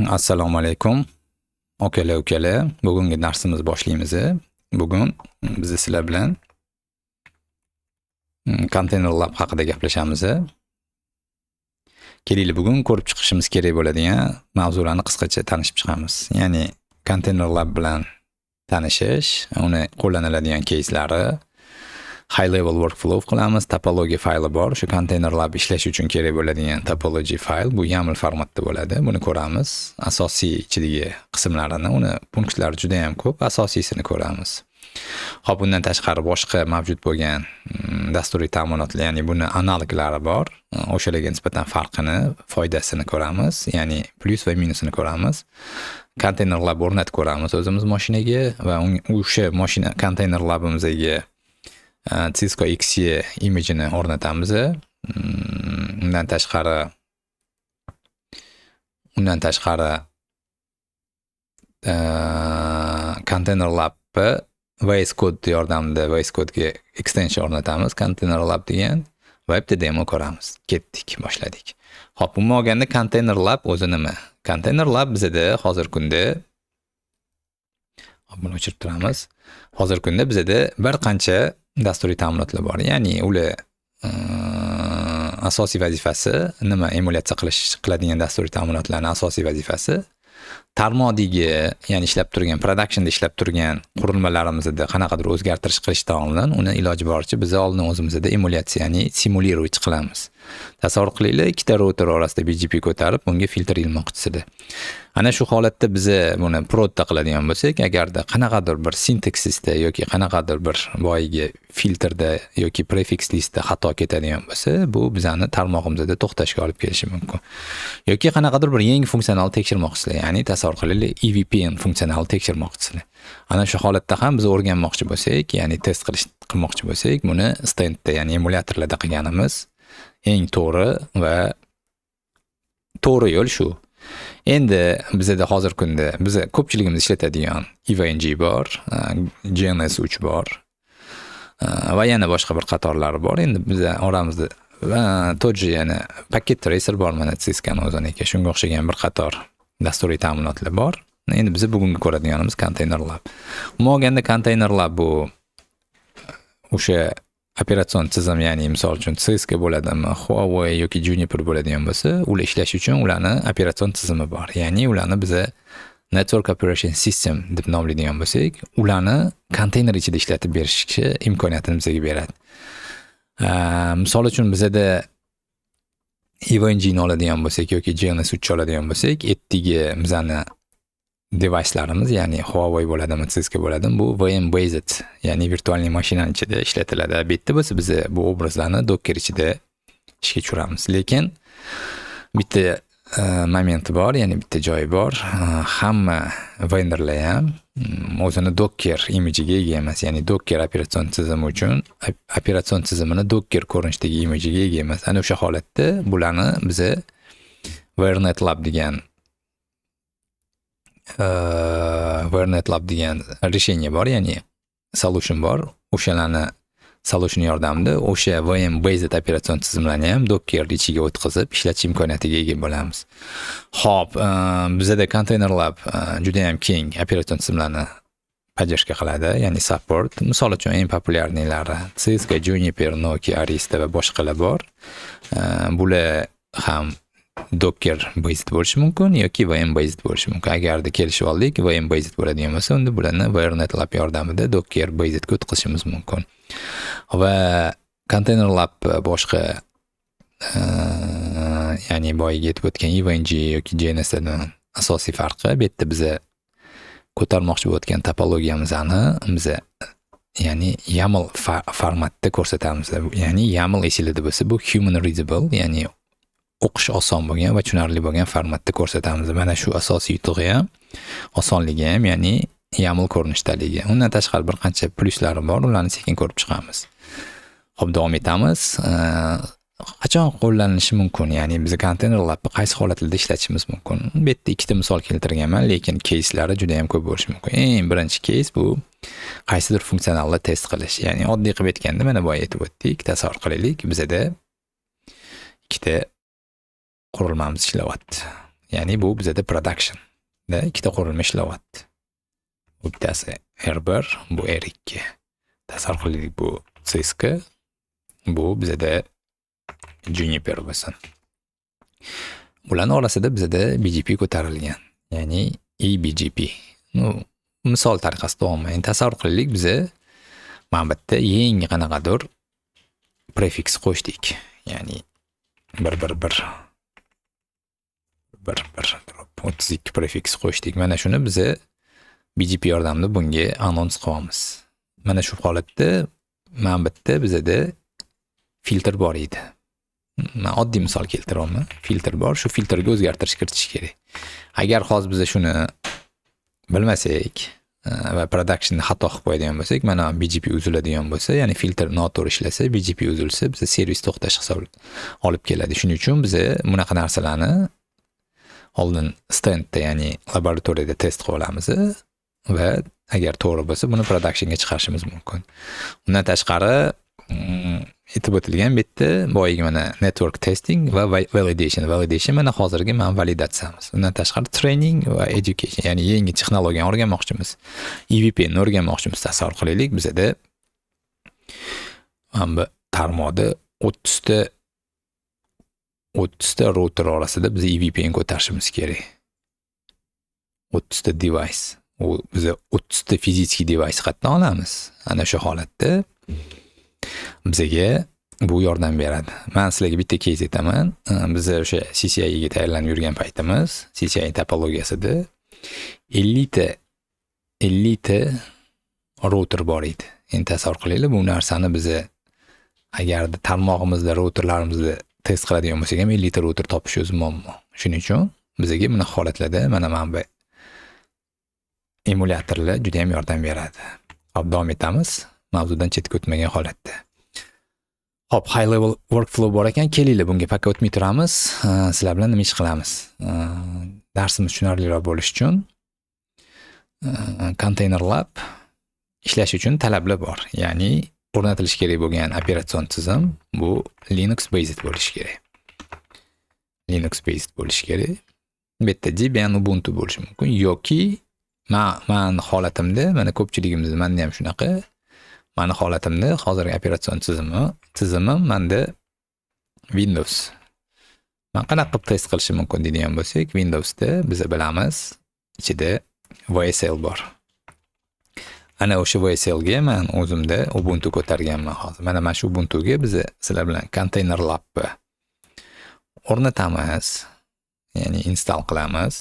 Assalomu alaykum. Ukalar, bugungi darsimiz boshlaymiz. Bugun biz sizlar bilan Container Lab haqida gaplashamiz. Keling, bugun ko'rib chiqishimiz kerak bo'ladigan mavzularni qisqacha tanishib chiqamiz. Ya'ni Container Lab bilan tanishish, uni qo'llaniladigan кейslari, high level workflow qilamiz, topology fayli bor. Shu Container Lab ishlash uchun kerak bo'ladigan topology fayl bu YAML formatda bo'ladi. Buni ko'ramiz. Asosiy ichidagi qismlarini, uni punktlari juda ham ko'p, asosiysini ko'ramiz. Xo'p, bundan tashqari boshqa mavjud bo'lgan dasturiy ta'minotlar, ya'ni buni analoglari bor. O'shalarga nisbatan farqini, foydasini ko'ramiz, ya'ni plus va minusini ko'ramiz. Container Lab o'rnatib ko'ramiz o'zimiz mashinaga va o'sha mashina Container Labimizga Cisco XE imijini o'rnatamiz. Undan tashqari Container Lab VS Code yordamida VS Code'ga extension o'rnatamiz. Container Lab degan va bitta demo ko'ramiz. Ketdik, boshladik. Xo'p, umuman olganda Container Lab o'zi nima? Container Lab bizda hozirgi kunda buni o'chirib turamiz. Hozirgi kunda bizda bir qancha dasturiy ta'minotlar bor. Ya'ni ular asosiy vazifasi nima? Emulyatsiya qiladigan dasturiy ta'minotlarning asosiy vazifasi tarmoqdagi, ya'ni ishlab turgan, productionda ishlab turgan qurilmalarimizda qanaqadir o'zgartirish qilishdan oldin uni iloji boricha biz oldin o'zimizda emulyatsiya, ya'ni simulировать qilamiz. Tasavvur qilinglar, ikkita router orasida BGP ko'tarib, bunga filtr ilmoqchisida. Ana shu holatda biz buni prodda qiladigan bo'lsak, agarda qanaqadir bir sintaksisda yoki qanaqadir bir boyagi filtrda yoki prefix listda xato ketadigan bo'lsa, bu bizani tarmog'imizda to'xtashga olib kelishi mumkin. Yoki qanaqadir bir yangi funksional tekshirmoqchisizlar, ya'ni tasavvur qilinglar, EVPN funksional tekshirmoqchisizlar. Ana shu holatda ham biz o'rganmoqchi bo'lsak, ya'ni test qilmoqchi bo'lsak, buni standda, ya'ni emulyatorlarda qilganimiz eng to'g'ri va to'g'ri yo'l shu. Endi bizda hozir kunda biz ko'pchiligimiz ishlatadigan EVNG bor, GNS3 bor va yana boshqa bir qatorlari bor. Endi biz oramizda to'ji yana paket tracer bor, mana Cisco'ning o'ziniga shunga o'xshagan bir qator dasturiy ta'minotlar bor. Endi biz bugungi ko'radiganimiz Container Lab. Umuman olganda Container Lab bu o'sha operatsion tizim, ya'ni misol uchun Cisco bo'ladimi, Huawei yoki Juniper bo'ladigan bo'lsa, ular ishlash uchun ularning operatsion tizimi bor. Ya'ni ularni biz Network Operation System deb nomlaydigan bo'lsak, ularni konteyner ichida ishlatib berishga imkoniyatini bizga beradi. Misol uchun bizda EVNG ni oladigan bo'lsak yoki GNS3 oladigan bo'lsak, ertaga bizani devicelarimiz, ya'ni Huawei bo'ladimi, Cisco bo'ladimi, bu VM based, ya'ni virtualniy mashinaning ichida ishlatiladi. Bu yerda bo'lsa biz bu obrazlarni Docker ichida ishga tushiramiz. Lekin bitta momenti bor, ya'ni bitta joyi bor. Hamma vendorlar ham o'zini Docker imajiga ega emas, ya'ni Docker operatsion tizimi uchun operatsion tizimini Docker ko'rinishidagi imajiga ega emas. Ana o'sha holatda bularni biz VRNet Lab degan resheniya bor, ya'ni solution bor. O'shalarni solution yordamida o'sha VM based operatsion tizimlarni ham Docker ichiga o'tkazib ishlatish imkoniyatiga ega bo'lamiz. Xo'p, bizda Container Lab juda ham keng operatsion tizimlarni поддержка qiladi, ya'ni support. Misol uchun eng populyarlari Cisco, Juniper, Nokia, Arista va boshqalar bor. Bular ham Docker based bo'lishi mumkin yoki VM based bo'lishi mumkin. Agarda kelishib oldik, VM based bo'ladigan bo'lsa, unda bularni VRNet Lab yordamida Docker based ga o'tkazishimiz mumkin. Va Container Lab boshqa ya'ni boyiga aytib o'tgan EVNG yoki GNS dan asosiy farqi, bu yerda biz ko'tarmoqchi bo'layotgan topologiyamizni biz ya'ni YAML formatda ko'rsatamiz. Ya'ni YAML esingizda bo'lsa, bu human readable, ya'ni o'qish oson bo'lgan va tushunarli bo'lgan formatda ko'rsatamiz. Mana shu asosiy yutug'i ham, osonligi ham, ya'ni YAML ko'rinishidaligi. Undan tashqari bir qancha plyuslari bor, ularni sekin ko'rib chiqamiz. Xo'p, davom etamiz. Qachon qo'llanilishi mumkin? Ya'ni biz Container Labni qaysi holatlarda ishlatishimiz mumkin? Bu yerda ikkita misol keltirganman, lekin кейslari juda ham ko'p bo'lishi mumkin. Eng birinchi keys bu qaysidir funksionalni test qilish. Ya'ni oddiy qilib aytganda, mana bu aytib o'tdik. Tasavvur qilaylik, bizda ikkita qurilmamiz ishlayapti. Ya'ni bu bizada production da ikkita qurilma ishlayapti. Bu bittasi R1, bu R2. Tasavvur qilaylik, bu Cisco, bu bizada Juniper bo'lsin. Ularning orasida bizada BGP ko'tarilgan. Ya'ni eBGP. Misol tariqasida olmayman. Tasavvur qilaylik, biza mana bu yerda yangi qanaqadir prefix qo'shdik. Ya'ni 32 prefix qo'shdik. Mana shuni biza BGP yordamida bunga anons qilamiz. Mana shu holatda mana bu yerda bizada filtr bor edi. Men oddiy misol keltiraman. Filtr bor, shu filtrga o'zgartirish kiritish kerak. Agar hozir biz shuni bilmasak va productionda xato qilib qo'yadigan bo'lsak, mana BGP uziladigan bo'lsa, ya'ni filtr noto'g'ri ishlasa, BGP uzilsa, biz servis to'xtash hisobiga olib keladi. Shuning uchun biz bunaqa narsalarni oldin standda, ya'ni laboratoriyada test qilib olamiz va agar to'g'ri bo'lsa, buni productionga chiqarishimiz mumkin. Undan tashqari aytib o'tilgan bitta boyagi mana network testing va validation. Validation mana hozirgi mana validatsiyamiz. Undan tashqari training va education, ya'ni yangi texnologiyani o'rganmoqchimiz. EVPN ni o'rganmoqchimiz. Tasavvur qilaylik, bizada mana bu tarmoqda 30 ta router orasida biz EVPN ko'tarishimiz kerak. 30 ta device. U biz 30 ta fizik device qatdan olamiz. Ana shu holatda bizga bu yordam beradi. Men sizlarga bitta case aytaman. Biz o'sha CCIE ga tayyorlanib yurgan paytimiz, CCIE topologiyasida 50 ta router bor edi. Endi tasavvur qilaylik, bu narsani biz agar tarmog'imizda routerlarimizni test qiladigan bo'lsak ham 50 ta router topish o'zi muammo. Shuning uchun bizga buni holatlarda mana bu emulyatorlar juda ham yordam beradi. Hop, davom etamiz. Mavzudan chetga o'tmagan holatda. Hop, high level workflow bor ekan, kelinglar bunga paka o'tmay turamiz. Sizlar bilan nima ish qilamiz? Darsimiz tushunarliroq bo'lishi uchun Container Lab ishlash uchun talablar bor. Ya'ni o'rnatilish kerak bo'lgan operatsion tizim bu Linux based bo'lishi kerak. Linux based bo'lishi kerak. Bu yerda Debian, Ubuntu bo'lishi mumkin yoki men holatimda, mana ko'pchiligimizda menda ham shunaqa. Mani holatimda hozirgi operatsion tizimim menda Windows. Men qanaqa qilib test qilishim mumkin deydigan bo'lsak, Windowsda biz bilamiz, ichida VSL bor. Ana o'sha VSL ga men o'zimda Ubuntu ko'targanman hozir. Mana shu Ubuntuga biz sizlar bilan Container Lab o'rnatamiz. Ya'ni install qilamiz.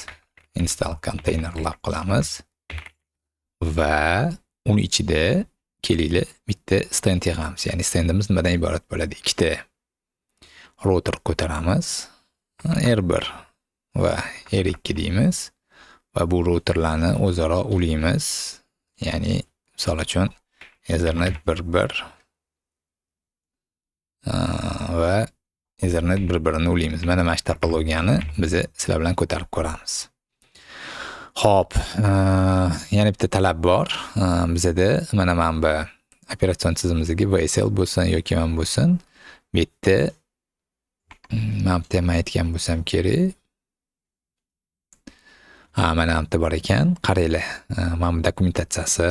Install Container Lab qilamiz. Va uni ichida kelinglar bitta stand yig'amiz. Ya'ni standimiz nimadan iborat bo'ladi? Ikkita router ko'taramiz. R1 va R2 deymiz. Va bu routerlarni o'zaro ulaymiz. Ya'ni misol uchun Ethernet 1.1 va Ethernet 1.1 ni ulaymiz. Mana shu topologiyani biz sizlar bilan ko'tarib ko'ramiz. Hop, yana bitta talab bor. Bizda mana bu operatsion tizimimizga VSL bo'lsin yoki ham bo'lsin, bu yerda men bitta aytgan bo'lsam kerak. Mana bitta bor ekan, qaranglar. Mana bu dokumentatsiyasi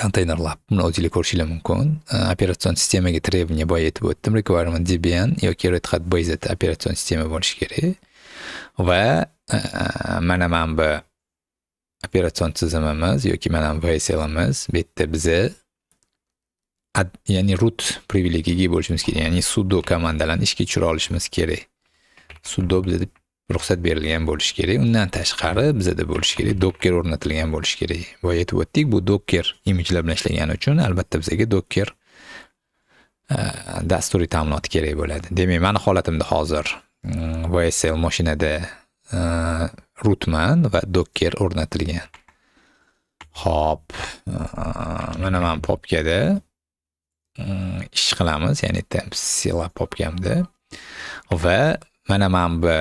Container Lab. Buni o'zingizlar ko'rishingiz mumkin. Operatsion sistemaga trебования boya aytib o'tdim. Requirement Debian yoki Red Hat based operatsion sistema bo'lishi kerak. Va mana bu operatsion tizimimiz yoki mana VSLimiz, bu yerda biza ya'ni root privilegiyaga bo'lishimiz kerak. Ya'ni sudo komandalarni ishga tushira olishimiz kerak. Sudo bizda ruxsat berilgan bo'lishi kerak. Undan tashqari bizda bo'lishi kerak, Docker o'rnatilgan bo'lishi kerak. Boya aytib o'tdik, bu Docker imagelar bilan ishlagani uchun albatta bizga Docker dasturiy ta'minot kerak bo'ladi. Demak, meni holatimda hozir VSL mashinada rootman va Docker o'rnatilgan. Hop, mana men popkada ish qilamiz, ya'ni Sila popkamda va mana men bu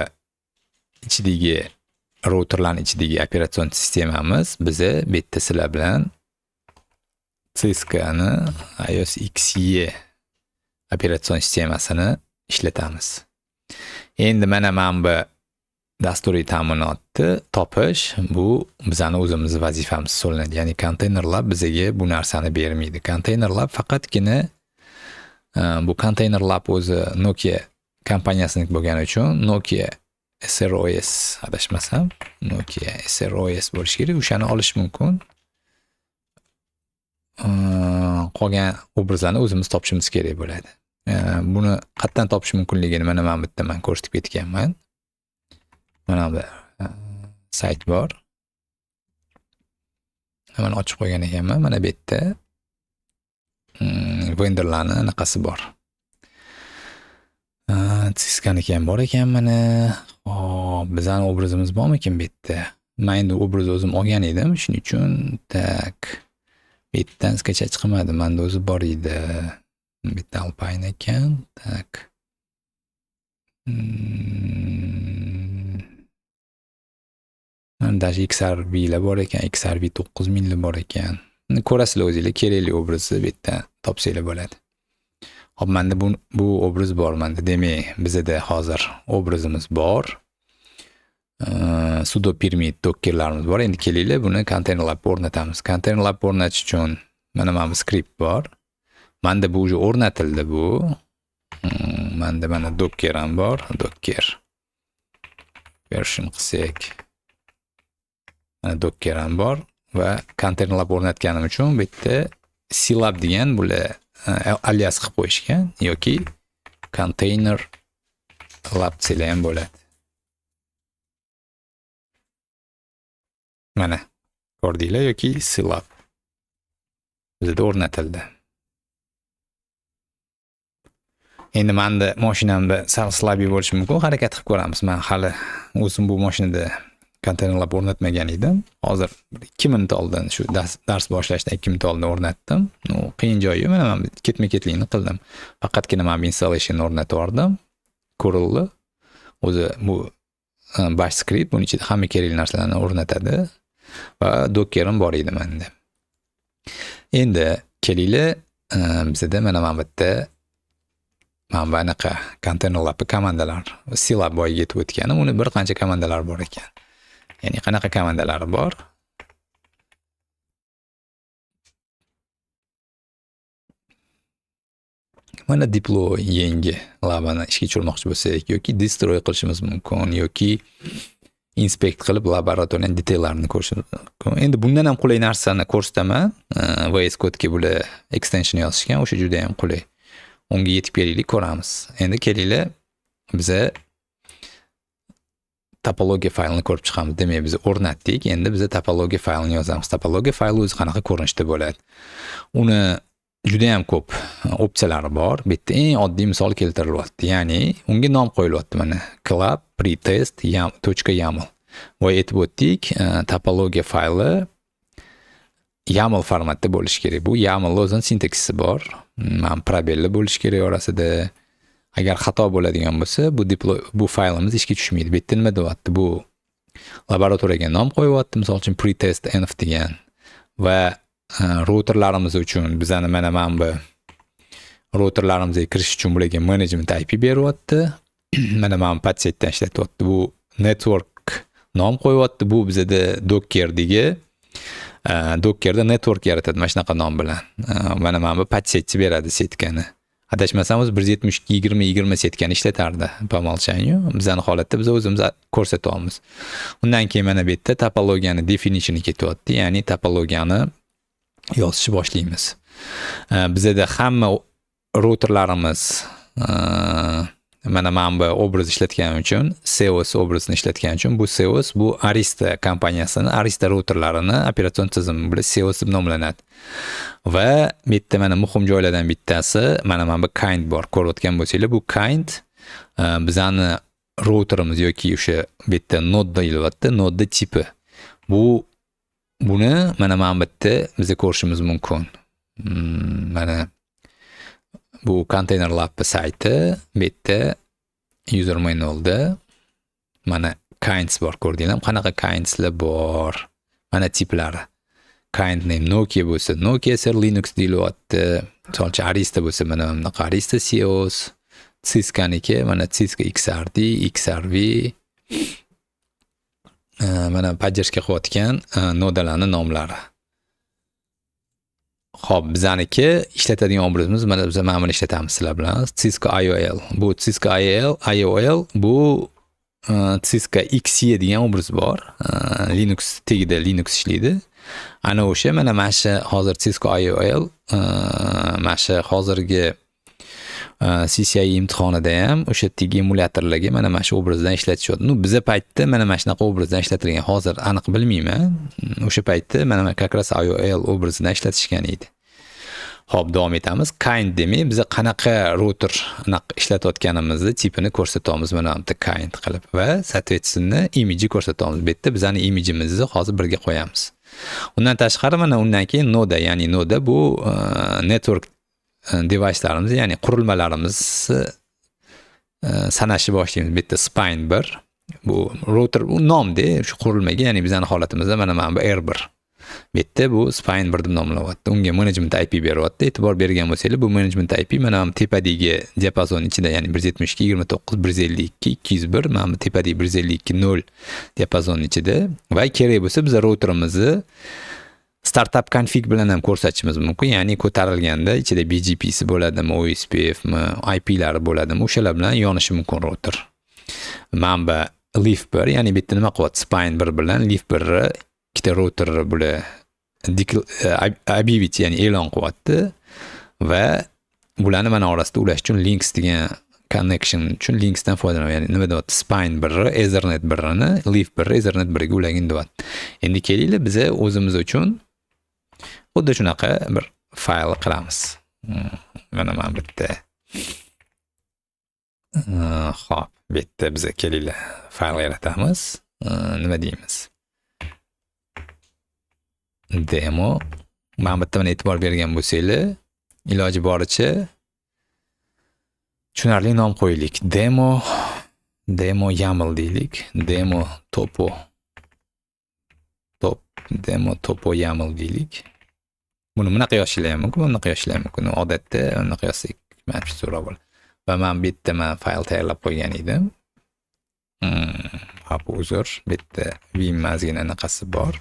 ichidagi routerlarning ichidagi operatsion sistemamiz biza bu yerda sizlar bilan Cisco ni iOS XE operatsion sistemasini ishlatamiz. Endi mana men bu dasturiy ta'minotni topish bu bizani o'zimiz vazifamiz hisoblanadi. Ya'ni konteynerlar bizga bu narsani bermaydi. Konteynerlar faqatgina bu konteynerlar o'zi Nokia kompaniyasining bo'lgani uchun Nokia SROS adashmasam, Nokia SROS bo'lishi kerak, o'shani olish mumkin. Qolgan obrazlarni o'zimiz topishimiz kerak bo'ladi. Buni qayerdan topish mumkinligini mana bu yerda men ko'rsatib ketganman. Mana bu sayt bor. Mana ochib qo'ygan ekanman. Mana bu yerda vendorlarning anaqasi bor. Tiskaniki ham bor ekan mana. Bizning obrazimiz bormikin bu yerda? Men endi obraz o'zim olgan edim, shuning uchun tak bu yerdan sketch chiqmadi. Menda o'zi bor edi. Bitta Alpine ekan. Tak. Dash XRV lar bor ekan, XRV 9000 lar bor ekan. Ko'rasizlar o'zingizlar, kerakli obrazni bu yerdan topsanglar bo'ladi. Hop, menda bu obraz bor menda. Demak, bizda hozir obrazimiz bor. Sudo permit dokkerlarimiz bor. Endi kelinglar buni konteynerlarga o'rnatamiz. Konteynerlarga o'rnatish uchun mana bu skript bor. Menda bu уже o'rnatildi bu. Menda mana docker ham bor. Docker version qilsak. Mana docker ham bor va konteynerlarga o'rnatganim uchun bu yerda Silab degan bular alias qilib qo'yishgan yoki container lab desak ham bo'ladi. Mana ko'rdinglar yoki Silab bizda o'rnatildi. Endi menda mashinamda sal slabiy bo'lishi mumkin, harakat qilib ko'ramiz. Men hali o'zim bu mashinada konteynerlar o'rnatmagan edim. Hozir 2 minut oldin shu dars boshlashdan 2 minut oldin o'rnatdim. Qiyin joyi mana men ketma-ketlikni qildim. Faqatgina men installation o'rnatib yubordim. Ko'rildi. O'zi bu bash script buning ichida hamma kerakli narsalarni o'rnatadi va dockerim bor edi menda. Endi kelinglar, bizda mana bu yerda mana bunaqa konteynerlar komandalar Silab boyiga yetib o'tganim, uni bir qancha komandalar bor ekan. Ya'ni qanaqa komandalari bor? Mana deploy yangi labani ishga tushirmoqchi bo'lsak yoki destroy qilishimiz mumkin yoki inspect qilib laboratoriyaning detallarini ko'rishimiz mumkin. Endi bundan ham qulay narsani ko'rsataman. VS Code'ga bular extension yozishgan, o'sha juda ham qulay. Unga yetib kelaylik, ko'ramiz. Endi kelinglar, biza topologiya faylini ko'rib chiqamiz. Demak, biz o'rnatdik. Endi biz topologiya faylini yozamiz. Topologiya fayli o'zi qanaqa ko'rinishda bo'ladi? Uni juda ham ko'p opsiyalari bor. Bu yerda eng oddiy misol keltirilyapti. Ya'ni unga nom qo'yilyapti mana. Club pretest.yaml. Va aytib o'tdik, topologiya fayli YAML formatda bo'lishi kerak. Bu YAML o'zining sintaksisi bor. Men probelli bo'lishi kerak orasida. Agar xato bo'ladigan bo'lsa, bu faylimiz ishga tushmaydi. Bu yerda nima deyapti? Bu laboratoriyaga nom qo'yyapti, misol uchun pretest.env degan va routerlarimiz uchun bizani mana bu routerlarimizga kirish uchun bularga management IP beryapti. Mana bu patsetdan ishlatyapti. Bu network nom qo'yyapti. Bu bizda dockerdagi Dockerda network yaratadi mana shunaqa nom bilan. Mana bu patsetchi beradi setkani. Adashmasam o'zi 172.20.20 setkani ishlatardi по умолчанию. Bizning holatda biz o'zimiz ko'rsatyapmiz. Undan keyin mana bu yerda topologiyani definitioni ketyapti, ya'ni topologiyani yozishni boshlaymiz. Bizda hamma routerlarimiz mana bu obraz ishlatgan uchun, Seos obrazini ishlatgan uchun bu Seos bu Arista kompaniyasining Arista routerlarini operatsion tizimi bilan Seos deb nomlanadi. Va bu yerda mana muhim joylardan bittasi mana bu kind bor. Ko'rayotgan bo'lsanglar, bu kind bizani routerimiz yoki o'sha bu yerda node deyilyapti, node tipi. Buni mana bu yerda biz ko'rishimiz mumkin. Mana bu Container Lab sayti, bu yerda user manualda mana kinds bor, ko'rdinglar? Qanaqa kindslar bor? Mana tiplari. Kind name Nokia bo'lsa, Nokia ser Linux deyilyapti. Misol Arista bo'lsa, mana bunaqa Arista Seos, Cisco-niki, mana Cisco XRD, XRV. mana поддержка qilayotgan nodalarning nomlari. Xo'p, bizaniki ishlatadigan obrazimiz mana buni ishlatamiz sizlar bilan. Cisco IOL. Bu Cisco IOL bu Cisco XE degan obraz bor. Linux tagida Linux ishlaydi. Ana o'sha mana shu hozir Cisco IOL mana shu hozirgi CCI imtihonida ham o'sha tigi emulyatorlarga mana shu obrazdan ishlatishyapti. Biza paytda mana shunaqa obrazdan ishlatilgan. Hozir aniq bilmayman. O'sha paytda mana как раз IOL obrazidan ishlatishgan edi. Xo'p, davom etamiz. Kind demak, biz qanaqa router ishlatayotganimizni tipini ko'rsatamiz mana bu kind qilib va соответственно imiji ko'rsatamiz. Bu yerda bizning imijimizni hozir birga qo'yamiz. Undan tashqari mana undan keyin noda, ya'ni noda bu network device'larimiz, ya'ni qurilmalarimiz sanashni boshlaymiz. Bu yerda spine 1, bu router bu nomda shu qurilmaga, ya'ni bizning holatimizda mana bu R1. Bu yerda bu spine 1 deb nomlanyapti. Unga management IP beryapti. E'tibor bergan bo'lsangiz, bu management IP mana bu tepadagi diapazon ichida, ya'ni 172 29 152 201, mana bu tepadagi 152 0 diapazon ichida va kerak bo'lsa biz routerimizni startup config bilan ham ko'rsatishimiz mumkin. Ya'ni ko'tarilganda ichida BGP'si bo'ladimi, OSPFmi, IP'lari bo'ladimi, o'shalar bilan yonishi mumkin router. Mana bu leaf 1, ya'ni bu yerda nima qilyapti? Spine 1 bilan leaf 1 ikkita router bular объявить, ya'ni e'lon qilyapti va bularni mana orasida ulash uchun links degan connection uchun linksdan foydalanyapti. Ya'ni nima deyapti? Spine 1, Ethernet 1ni, leaf 1, Ethernet 1ga ulagin deyapti. Endi kelinglar biz o'zimiz uchun xuddi shunaqa bir fayl qilamiz. Mana bu yerda. Xo'p, bu yerda biz kelinglar fayl yaratamiz. Nima deymiz? Demo. Mana bu yerda e'tibor bergan bo'lsanglar, iloji boricha tushunarli nom qo'yaylik. Demo YAML deylik. Demo topo YAML deylik. Buni bunaqa yozishlar ham mumkin, bunaqa yozishlar ham mumkin. Odatda bunaqa yozsak mana shu so'roq bo'ladi. Va men bu yerda fayl tayyorlab qo'ygan edim. Hop, uzr. Bu yerda Vim mazgina anaqasi bor.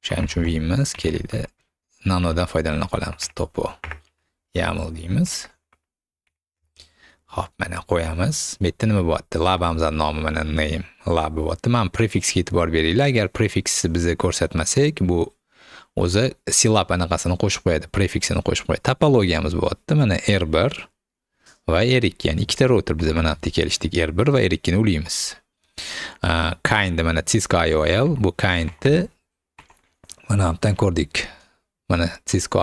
O'shaning uchun Vimimiz keladi. Nanodan foydalana qolamiz. Topo YAML deymiz. Hop, mana qo'yamiz. Bu yerda nima bo'lyapti? Labamizning nomi mana name lab bo'lyapti. Men prefiksga e'tibor beringlar. Agar prefiksni biz ko'rsatmasak, bu o'zi silab anaqasini qo'shib qo'yadi, prefiksini qo'shib qo'yadi. Topologiyamiz bo'lyapti. Mana R1 va R2, ya'ni ikkita router biz mana bu yerga kelishdik. R1 va R2 ni ulaymiz. Kind mana Cisco IOL, bu kindni mana bu yerdan ko'rdik. Mana Cisco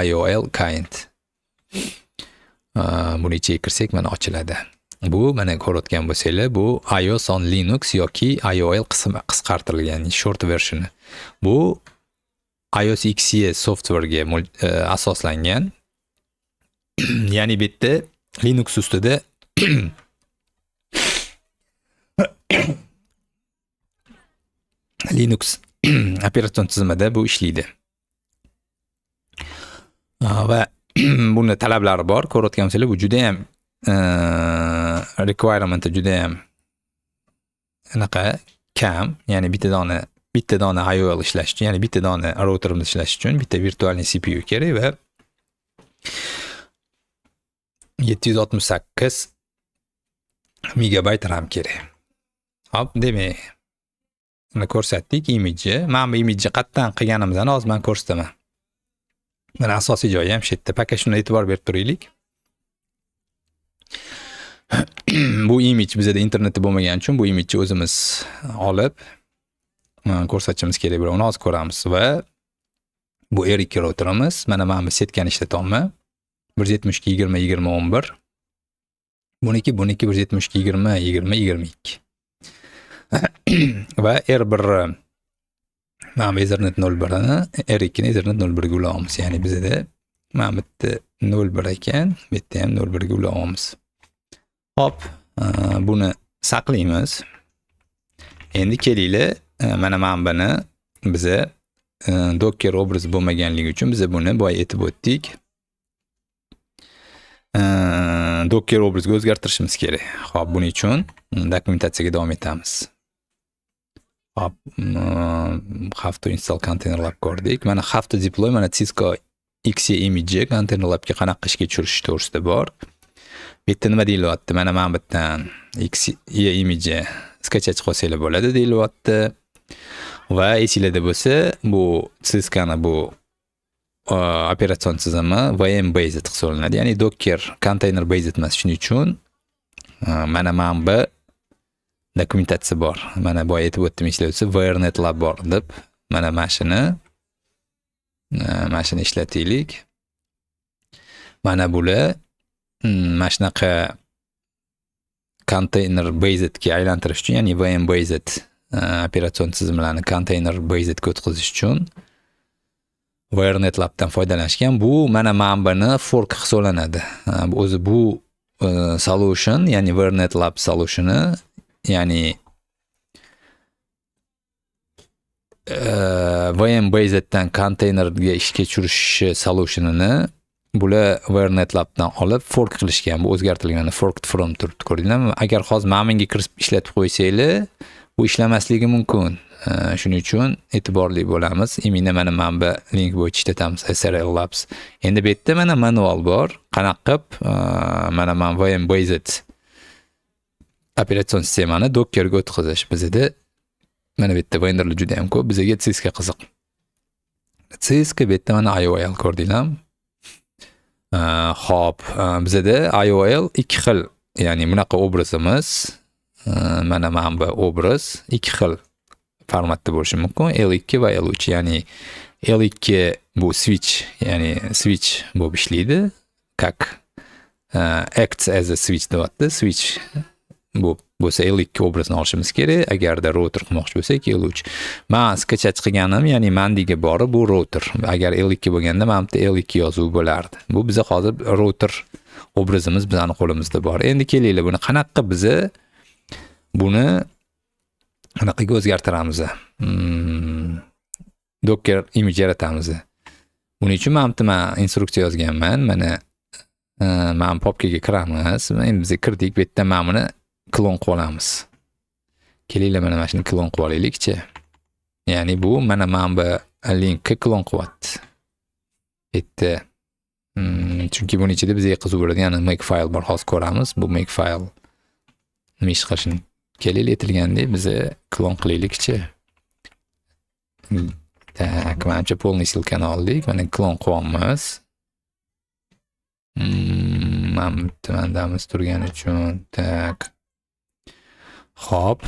IOL kind. Buni ichiga kirsak mana ochiladi. Bu mana ko'rayotgan bo'lsanglar, bu iOS on Linux yoki IOL qisqartirilgan short versioni. Bu iOS XE software'ga asoslangan. Ya'ni bu yerda Linux ustida Linux operatsion tizimida bu ishlaydi. Va buni talablari bor. Ko'rayotgan bo'lsanglar, bu juda ham requirement juda ham anaqa kam, ya'ni bitta dona IOL ishlash uchun, ya'ni bitta dona routerimiz ishlash uchun bitta virtual CPU kerak va 768 megabayt RAM kerak. Hop, demak, buni ko'rsatdik imiji. Men bu imijni qayerdan qilganimizni hozir men ko'rsataman. Mana asosiy joyi ham shu yerda. Faqat shunga e'tibor berib turaylik. Bu imij bizda internetda bo'lmagani uchun bu imijni o'zimiz olib ko'rsatishimiz kerak bo'ladi. Uni hozir ko'ramiz va bu R2 routerimiz. Mana men bu setkani ishlatyapman. 172 20 20 11. Buniki 172 20 20 22. Va R1 mana Ethernet 01 ni R2 ni Ethernet 01 ga ulaymiz. Ya'ni bizda mana bu yerda 01 ekan, bu yerda ham 01 ga ulaymiz. Hop, buni saqlaymiz. Endi kelinglar, mana buni biza Docker obraz bo'lmaganligi uchun biz buni boya aytib o'tdik. Docker obrazga o'zgartirishimiz kerak. Xo'p, buning uchun dokumentatsiyaga davom etamiz. Hop, have to install container lab ko'rdik. Mana have to deploy, mana Cisco XE image container labga qanaqa ishga tushirish to'g'risida bor. Bu yerda nima deyilyapti? Mana men bittan XE image sketch qilsanglar bo'ladi deyilyapti. Va esingizda bo'lsa, bu Cisco'ni bu operatsion tizimi VM based hisoblanadi. Ya'ni Docker container based emas. Shuning uchun mana manba dokumentatsiya bor. Mana boya aytib o'tdim, ishlayotsa VRNet Lab bor deb. Mana shuni ishlataylik. Mana bular mana shunaqa container based ga aylantirish uchun, ya'ni VM based operatsion tizimlarni container based ga o'tkazish uchun VRNet Labdan foydalanishgan. Bu mana manbani fork hisoblanadi. O'zi bu solution, ya'ni VRNet Lab solutioni, ya'ni VM baseddan containerga ishga tushirish solutionini bular VRNet Labdan olib fork qilishgan. Bu o'zgartirilgan forked from turibdi, ko'rdinglarmi? Agar hozir menga kirib ishlatib qo'ysanglar, bu ishlamasligi mumkin. Shuning uchun e'tiborli bo'lamiz. Imina mana manba link bo'yicha ishlatamiz, SRL Labs. Endi bu yerda mana manual bor. Qanaqa qilib mana men VM based operatsion sistemani Dockerga o'tkazish. Bizda mana bu yerda vendorlar juda ham ko'p, bizga Cisco qiziq. Cisco bu yerda mana IOL ko'rdinglarmi? Hop, bizda IOL ikki xil, ya'ni bunaqa obrazimiz, mana manba obraz ikki xil formatda bo'lishi mumkin. L2 va L3, ya'ni L2 bu switch, ya'ni switch bo'lib ishlaydi. Как acts as a switch deyapti. Switch bu bo'lsa L2 obrazni olishimiz kerak. Agarda router qilmoqchi bo'lsak L3. Men sketch qilganim, ya'ni mandiga bori bu router. Agar L2 bo'lganda menimda L2 yozuvi bo'lardi. Bu biza hozir router obrazimiz bizning qo'limizda bor. Endi kelinglar, buni qanaqa biza buni qanaqaga o'zgartiramiz? Docker image yaratamiz. Buning uchun men instruksiya yozganman. Mana men popkaga kiramiz. Endi biz kirdik, bu yerda men buni klon qilib olamiz. Kelinglar, mana shuni klon qilib olaylik-chi. Ya'ni bu mana manba linkka klon qilyapti. Bitta. Chunki buning ichida bizga qiziq bo'ladigan makefile bor, hozir ko'ramiz. Bu makefile nima ish qilishini kelinglar, aytilgandek biz klon qilaylik-chi. Tak, menimcha polniy silkani oldik. Mana klon qilyapmiz. Mandamiz turgani uchun. Tak. Hop,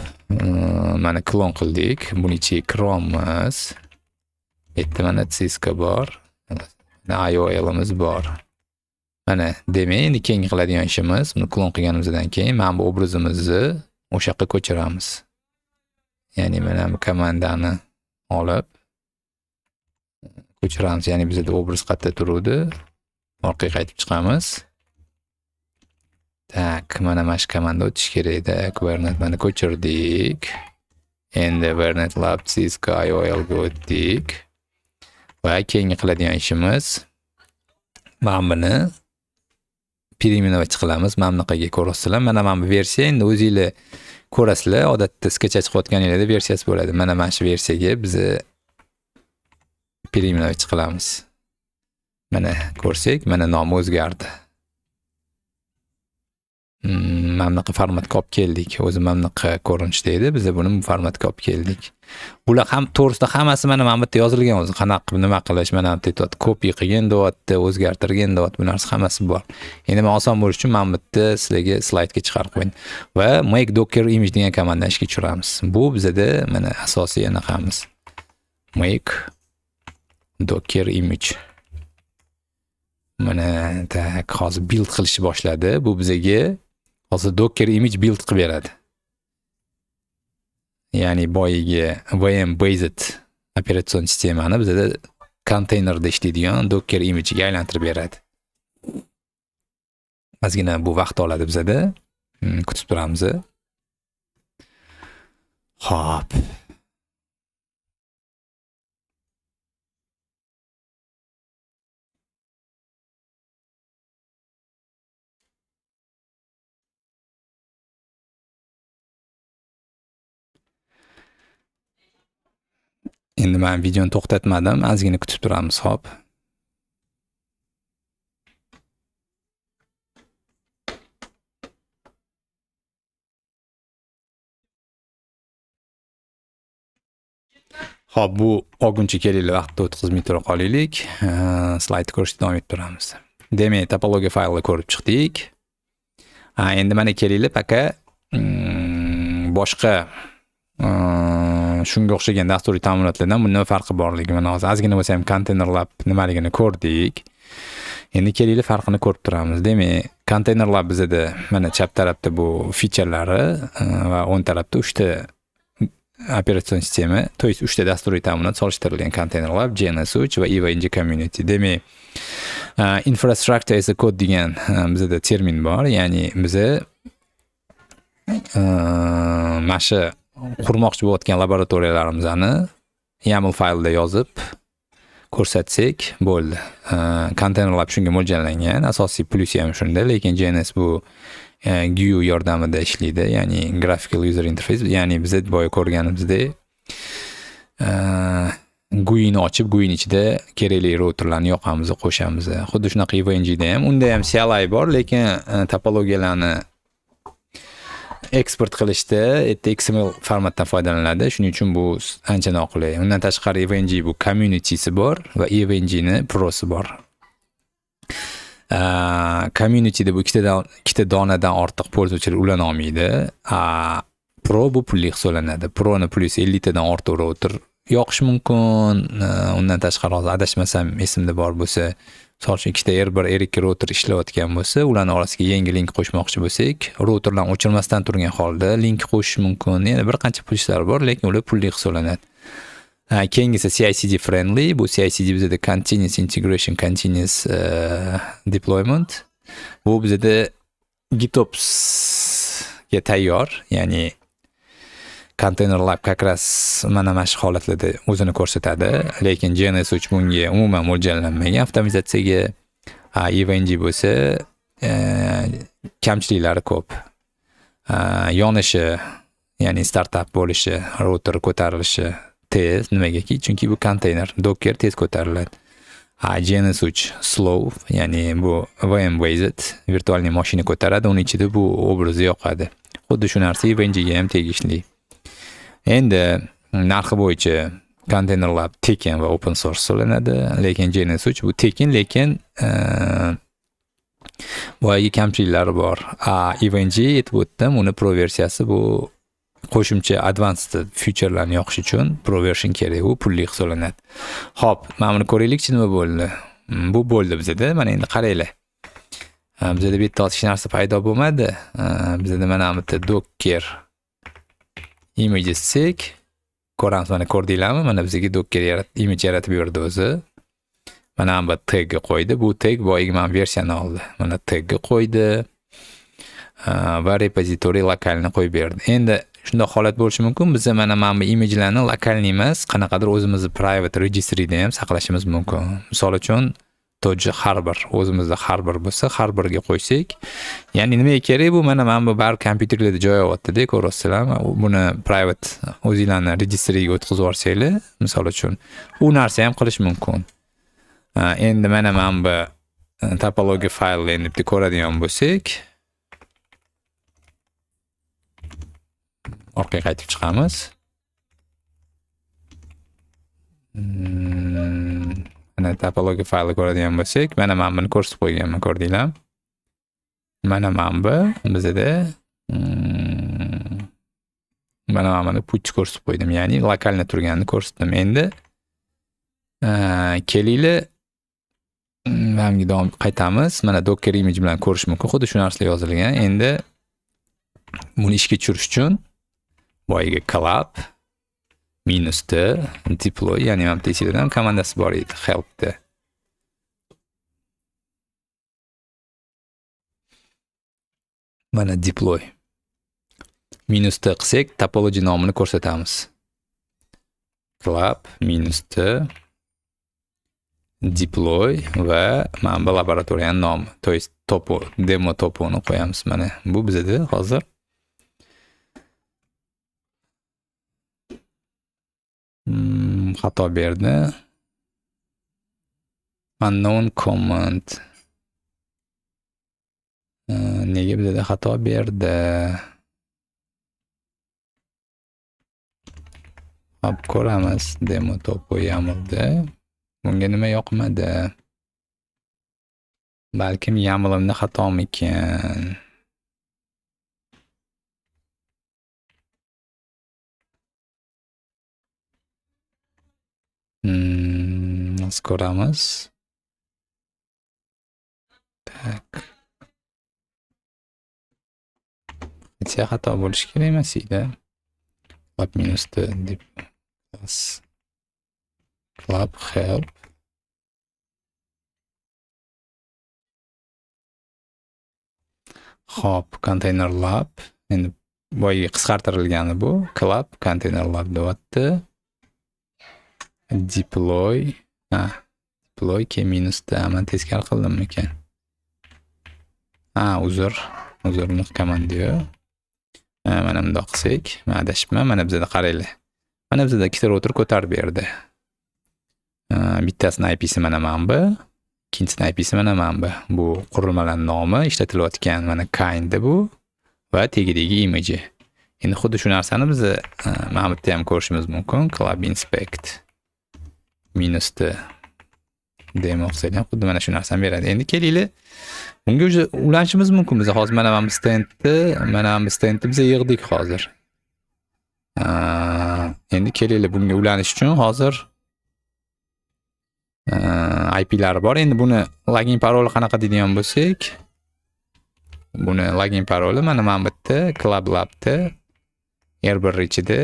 mana klon qildik. Buning ichiga kiramiz. Bitta mana Cisco bor. IOL'imiz bor. Mana demak, endi keyingi qiladigan ishimiz, buni klon qilganimizdan keyin mana bu obrazimizni o'sha yoqqa ko'chiramiz. Ya'ni mana bu komandani olib ko'chiramiz. Ya'ni bizda obraz qayerda turadi? Orqaga qaytib chiqamiz. Tak, mana shu komanda o'tish kerak-da. VRNet mana ko'chirdik. Endi VRNet Lab Cisco IOL ga o'tdik. Va keyingi qiladigan ishimiz, mana buni переименовать qilamiz. Mana bunaqaga ko'rasizlar. Mana bu versiya, endi o'zingizlar ko'rasizlar. Odatda sketch qilayotganingizda versiyasi bo'ladi. Mana shu versiyaga biz переименовать qilamiz. Mana ko'rsak, mana nomi o'zgardi. Mana bunaqa formatga olib keldik. O'zi mana bunaqa ko'rinishda edi. Biz buni bu formatga olib keldik. Bular ham to'g'risida hammasi mana bu yerda yozilgan, o'zi qanaqa nima qilish, mana bu yerda copy qilgan deyapti, o'zgartirgan deyapti, bu narsa hammasi bor. Endi men oson bo'lish uchun mana bu yerda sizlarga slaydga chiqarib qo'yaman. Va make docker image degan komandani ishga tushiramiz. Bu bizda mana asosiy anaqamiz. Make docker image. Mana tak, hozir build qilishni boshladi. Bu bizga hozir docker image build qilib beradi. Ya'ni boyiga VM based operatsion sistemani bizda konteynerda ishlaydigan docker image ga aylantirib beradi. Ozgina bu vaqt oladi bizda. Kutib turamiz. Xo'p. Endi men videoni to'xtatmadim, ozgina kutib turamiz, hop. Hop, bu olguncha kerakli vaqtda o'tkazmay tura qolaylik. Slaydni ko'rishda davom etib turamiz. Demak, topologiya faylini ko'rib chiqdik. Endi mana kerakli aka boshqa shunga o'xshagan dasturiy ta'minotlardan bundan nima farqi borligi mana hozir ozgina bo'lsa ham Containerlab nimaligini ko'rdik. Endi kerakli farqini ko'rib turamiz. Demak, Containerlab bizda mana chap tarafda bu featurelari va o'ng tarafda 3 ta operatsion sistema, to есть 3 ta dasturiy ta'minot solishtirilgan Containerlab, GNS3 va EVNG Community. Demak, infrastructure as a code degan bizda termin bor, ya'ni biz mana shu qurmoqchi bo'layotgan laboratoriyalarimizni YAML faylda yozib ko'rsatsak bo'ldi. Containerlab shunga mo'ljallangan, asosiy plyusi ham shunda, lekin GNS bu GUI yordamida ishlaydi, ya'ni graphical user interface, ya'ni biz boya ko'rganimizdek GUI ni ochib, GUI ni ichida kerakli routerlarni yoqamiz, qo'shamiz. Xuddi shunaqa EVNG da ham, unda ham CLI bor, lekin topologiyalarni eksport qilishda XML formatdan foydalaniladi. Shuning uchun bu ancha noqulay. Undan tashqari EVNG bu community'si bor va EVNG ni prosi bor. Community'da bu ikkita donadan ortiq pользователь ulana olmaydi. Pro bu pulli hisoblanadi. Pro ni plyus 50 tadan ortiq router yoqish mumkin. Undan tashqari hozir adashmasam esimda bor bo'lsa, misol uchun ikkita R1, R2 router ishlayotgan bo'lsa, ularning orasiga yangi link qo'shmoqchi bo'lsak, routerlarni o'chirmasdan turgan holda link qo'shish mumkin. Yana bir qancha plyuslar bor, lekin ular pulli hisoblanadi. Keyingisi CI/CD friendly. Bu CI/CD bizda continuous integration, continuous deployment. Bu bizda GitOps ga tayyor, ya'ni Containerlab kakras mana shu holatlarda o'zini ko'rsatadi, lekin GNS3 bunga umuman mo'ljallanmagan. Avtomatizatsiyaga EVNG bo'lsa, kamchiliklari ko'p. Yonishi, ya'ni startup bo'lishi, router ko'tarilishi tez. Nimagaki? Chunki bu konteyner, Docker tez ko'tariladi. GNS3 slow, ya'ni bu VM based, virtual mashina ko'taradi, uning ichida bu obraz yoqadi. Xuddi shu narsa EVNG ga ham tegishli. Endi narxi bo'yicha Containerlab tekin va open source hisoblanadi, lekin GNS3 bu tekin, lekin boyagi kamchiliklari bor. EVNG aytib o'tdim, uni pro versiyasi bu qo'shimcha advanced featurelarni yoqish uchun pro version kerak, u pulli hisoblanadi. Xo'p, mana buni ko'raylikchi nima bo'ldi. Bu bo'ldi bizda. Mana endi qaranglar. Bizda bitta hech narsa paydo bo'lmadi. Bizda mana bu yerda Docker images sek ko'ramiz, mana ko'rdinglarmi? Mana bizga Docker image yaratib berdi o'zi. Mana bu tagga qo'ydi. Bu tag boyagi men versiyani oldi. Mana tagga qo'ydi va repozitoriy lokalni qo'yib berdi. Endi shunday holat bo'lishi mumkin. Biz mana bu imagelarni lokalni emas, qanaqadir o'zimizni private registryda ham saqlashimiz mumkin. Misol uchun toji har bir o'zimizda har bir bo'lsa, har biriga qo'ysak, ya'ni nimaga kerak bu? Mana bu bar kompyuterlarda joylayapti-da, ko'rasizlar. Buni private o'zingizlarning registryga o'tkazib yuborsanglar, misol uchun, u narsa ham qilish mumkin. Endi mana bu topologiya faylini bitta ko'radigan bo'lsak, orqaga qaytib chiqamiz. Mana topologiya faylini ko'radigan bo'lsak, mana men buni ko'rsatib qo'yganman, ko'rdinglar? Mana bu bizda mana buni puch ko'rsatib qo'ydim, ya'ni lokalni turganini ko'rsatdim. Endi kelinglar, menga davom qaytamiz. Mana Docker image bilan ko'rish mumkin, xuddi shu narsalar yozilgan. Endi buni ishga tushirish uchun boyagi collab -t deploy, ya'ni mana bu komandasi bor edi, helpda. Mana deploy -t qilsak, topology nomini ko'rsatamiz. Collab -t deploy va mana bu laboratoriyaning nomi, to есть topo, demo toponi qo'yamiz. Mana bu bizda hozir xato berdi. Unknown comment. Nega bizda xato berdi? Hop, ko'ramiz. Demo topo YAMLda. Bunga nima yoqmadi? Balkim YAMLimda xatomikan. Nasıl ko'ramiz? Tak. Hech xato bo'lishi kerak emas edi. Club minus-t deb club help. Hop, container lab. Endi boyga qisqartirilgani bu. Club container lab deyapti. Deploy. Deploy k minus-t. Men teskari qildimmi ekan? Uzr komand diyor. Mana bundoq qilsak, men adashibman. Mana bizda qaranglar. Mana bizda ikkita router ko'tarib berdi. Bittasini IP'si mana bu. Ikkinchisini IP'si mana bu. Bu qurilmalarning nomi, ishlatilayotgan mana kind bu va tegidagi image. Endi xuddi shu narsani biz mana bu yerda ham ko'rishimiz mumkin. Club inspect minus-t demo qilsak ham xuddi mana shu narsani beradi. Endi kelinglar, bunga o'zi ulanishimiz mumkin. Biz hozir mana bu standni biz yig'dik hozir. Endi kelinglar, bunga ulanish uchun hozir IP'lari bor. Endi buni login paroli qanaqa deydigan bo'lsak, buni login paroli mana bu yerda Club Lab'da R1 ichida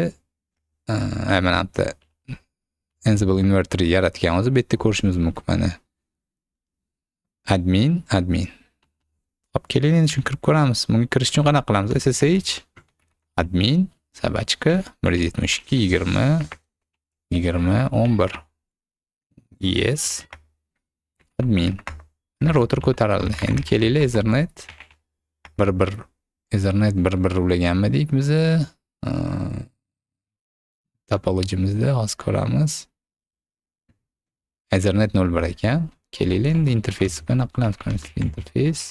mana bu Ansible inverter yaratgan o'zi bu yerda ko'rishimiz mumkin mana. Admin. Hop, keling endi shuni kirib ko'ramiz. Bunga kirish uchun qanaqa qilamiz? SSH admin sabachka 172 20 11 yes admin. Mana router ko'tarildi. Endi kelinglar Ethernet 11 ulaganmidik biz. Topologimizda hozir ko'ramiz. Ethernet 01 ekan. Kelinglar endi interfeysni qanaqa qilamiz? Interface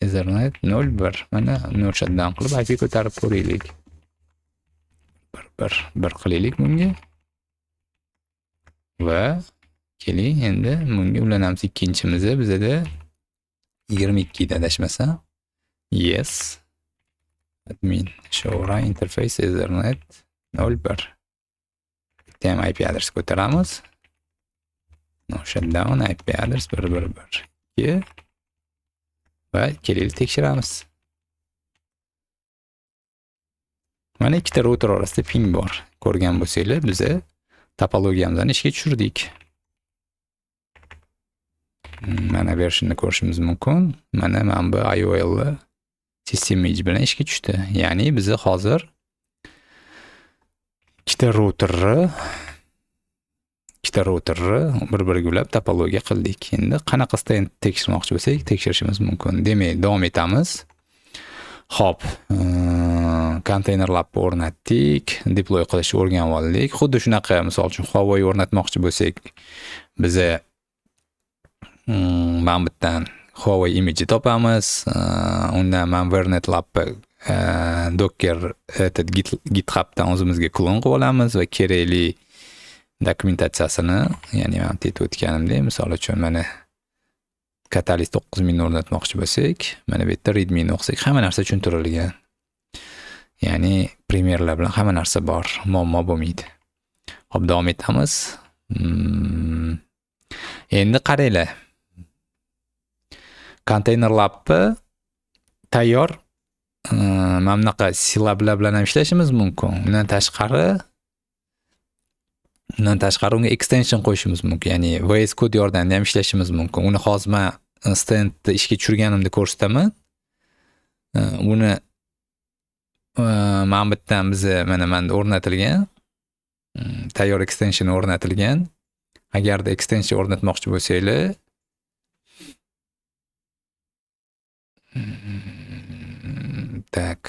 Ethernet 01. Mana nol shutdown qilib IP ko'tarib ko'raylik. Bir qilaylik bunga. Va keling endi bunga ulanamiz. Ikkinchimizni bizda 22 da adashmasam. Yes. Admin show interface Ethernet 01. Bitta ham IP adres ko'taramiz. No shutdown IP address 111. Va kelinglar tekshiramiz. Mana ikkita router orasida ping bor. Ko'rgan bo'lsanglar, biz topologiyamizni ishga tushirdik. Mana versionni ko'rishimiz mumkin. Mana bu IOL system image bilan ishga tushdi. Ya'ni biz hozir ikkita routerni bir-biriga ulab topologiya qildik. Endi qanaqa stand tekshirmoqchi bo'lsak, tekshirishimiz mumkin. Demak, davom etamiz. Hop, container lab o'rnatdik, deploy qilishni o'rganib oldik. Xuddi shunaqa, misol uchun Huawei o'rnatmoqchi bo'lsak, biz mana bu yerdan Huawei image topamiz. Undan men Vernet Lab Docker GitHubdan o'zimizga klon qilib olamiz va kerakli dokumentatsiyasini, ya'ni men aytib o'tganimdek, misol uchun mana Catalyst 9000 ni o'rnatmoqchi bo'lsak, mana bu yerda readme ni o'qisak, hamma narsa tushuntirilgan. Ya'ni primerlar bilan hamma narsa bor, muammo bo'lmaydi. Hop, davom etamiz. Endi qaranglar. Container Lab'ni tayyor mana bunaqa silablar bilan ham ishlashimiz mumkin. Undan tashqari unga extension qo'yishimiz mumkin. Ya'ni VS Code yordamida ham ishlashimiz mumkin. Uni hozir men standni ishga tushirganimda ko'rsataman. Uni mana bu yerdan biz mana o'rnatilgan tayyor extension o'rnatilgan. Agarda extension o'rnatmoqchi bo'lsanglar, tak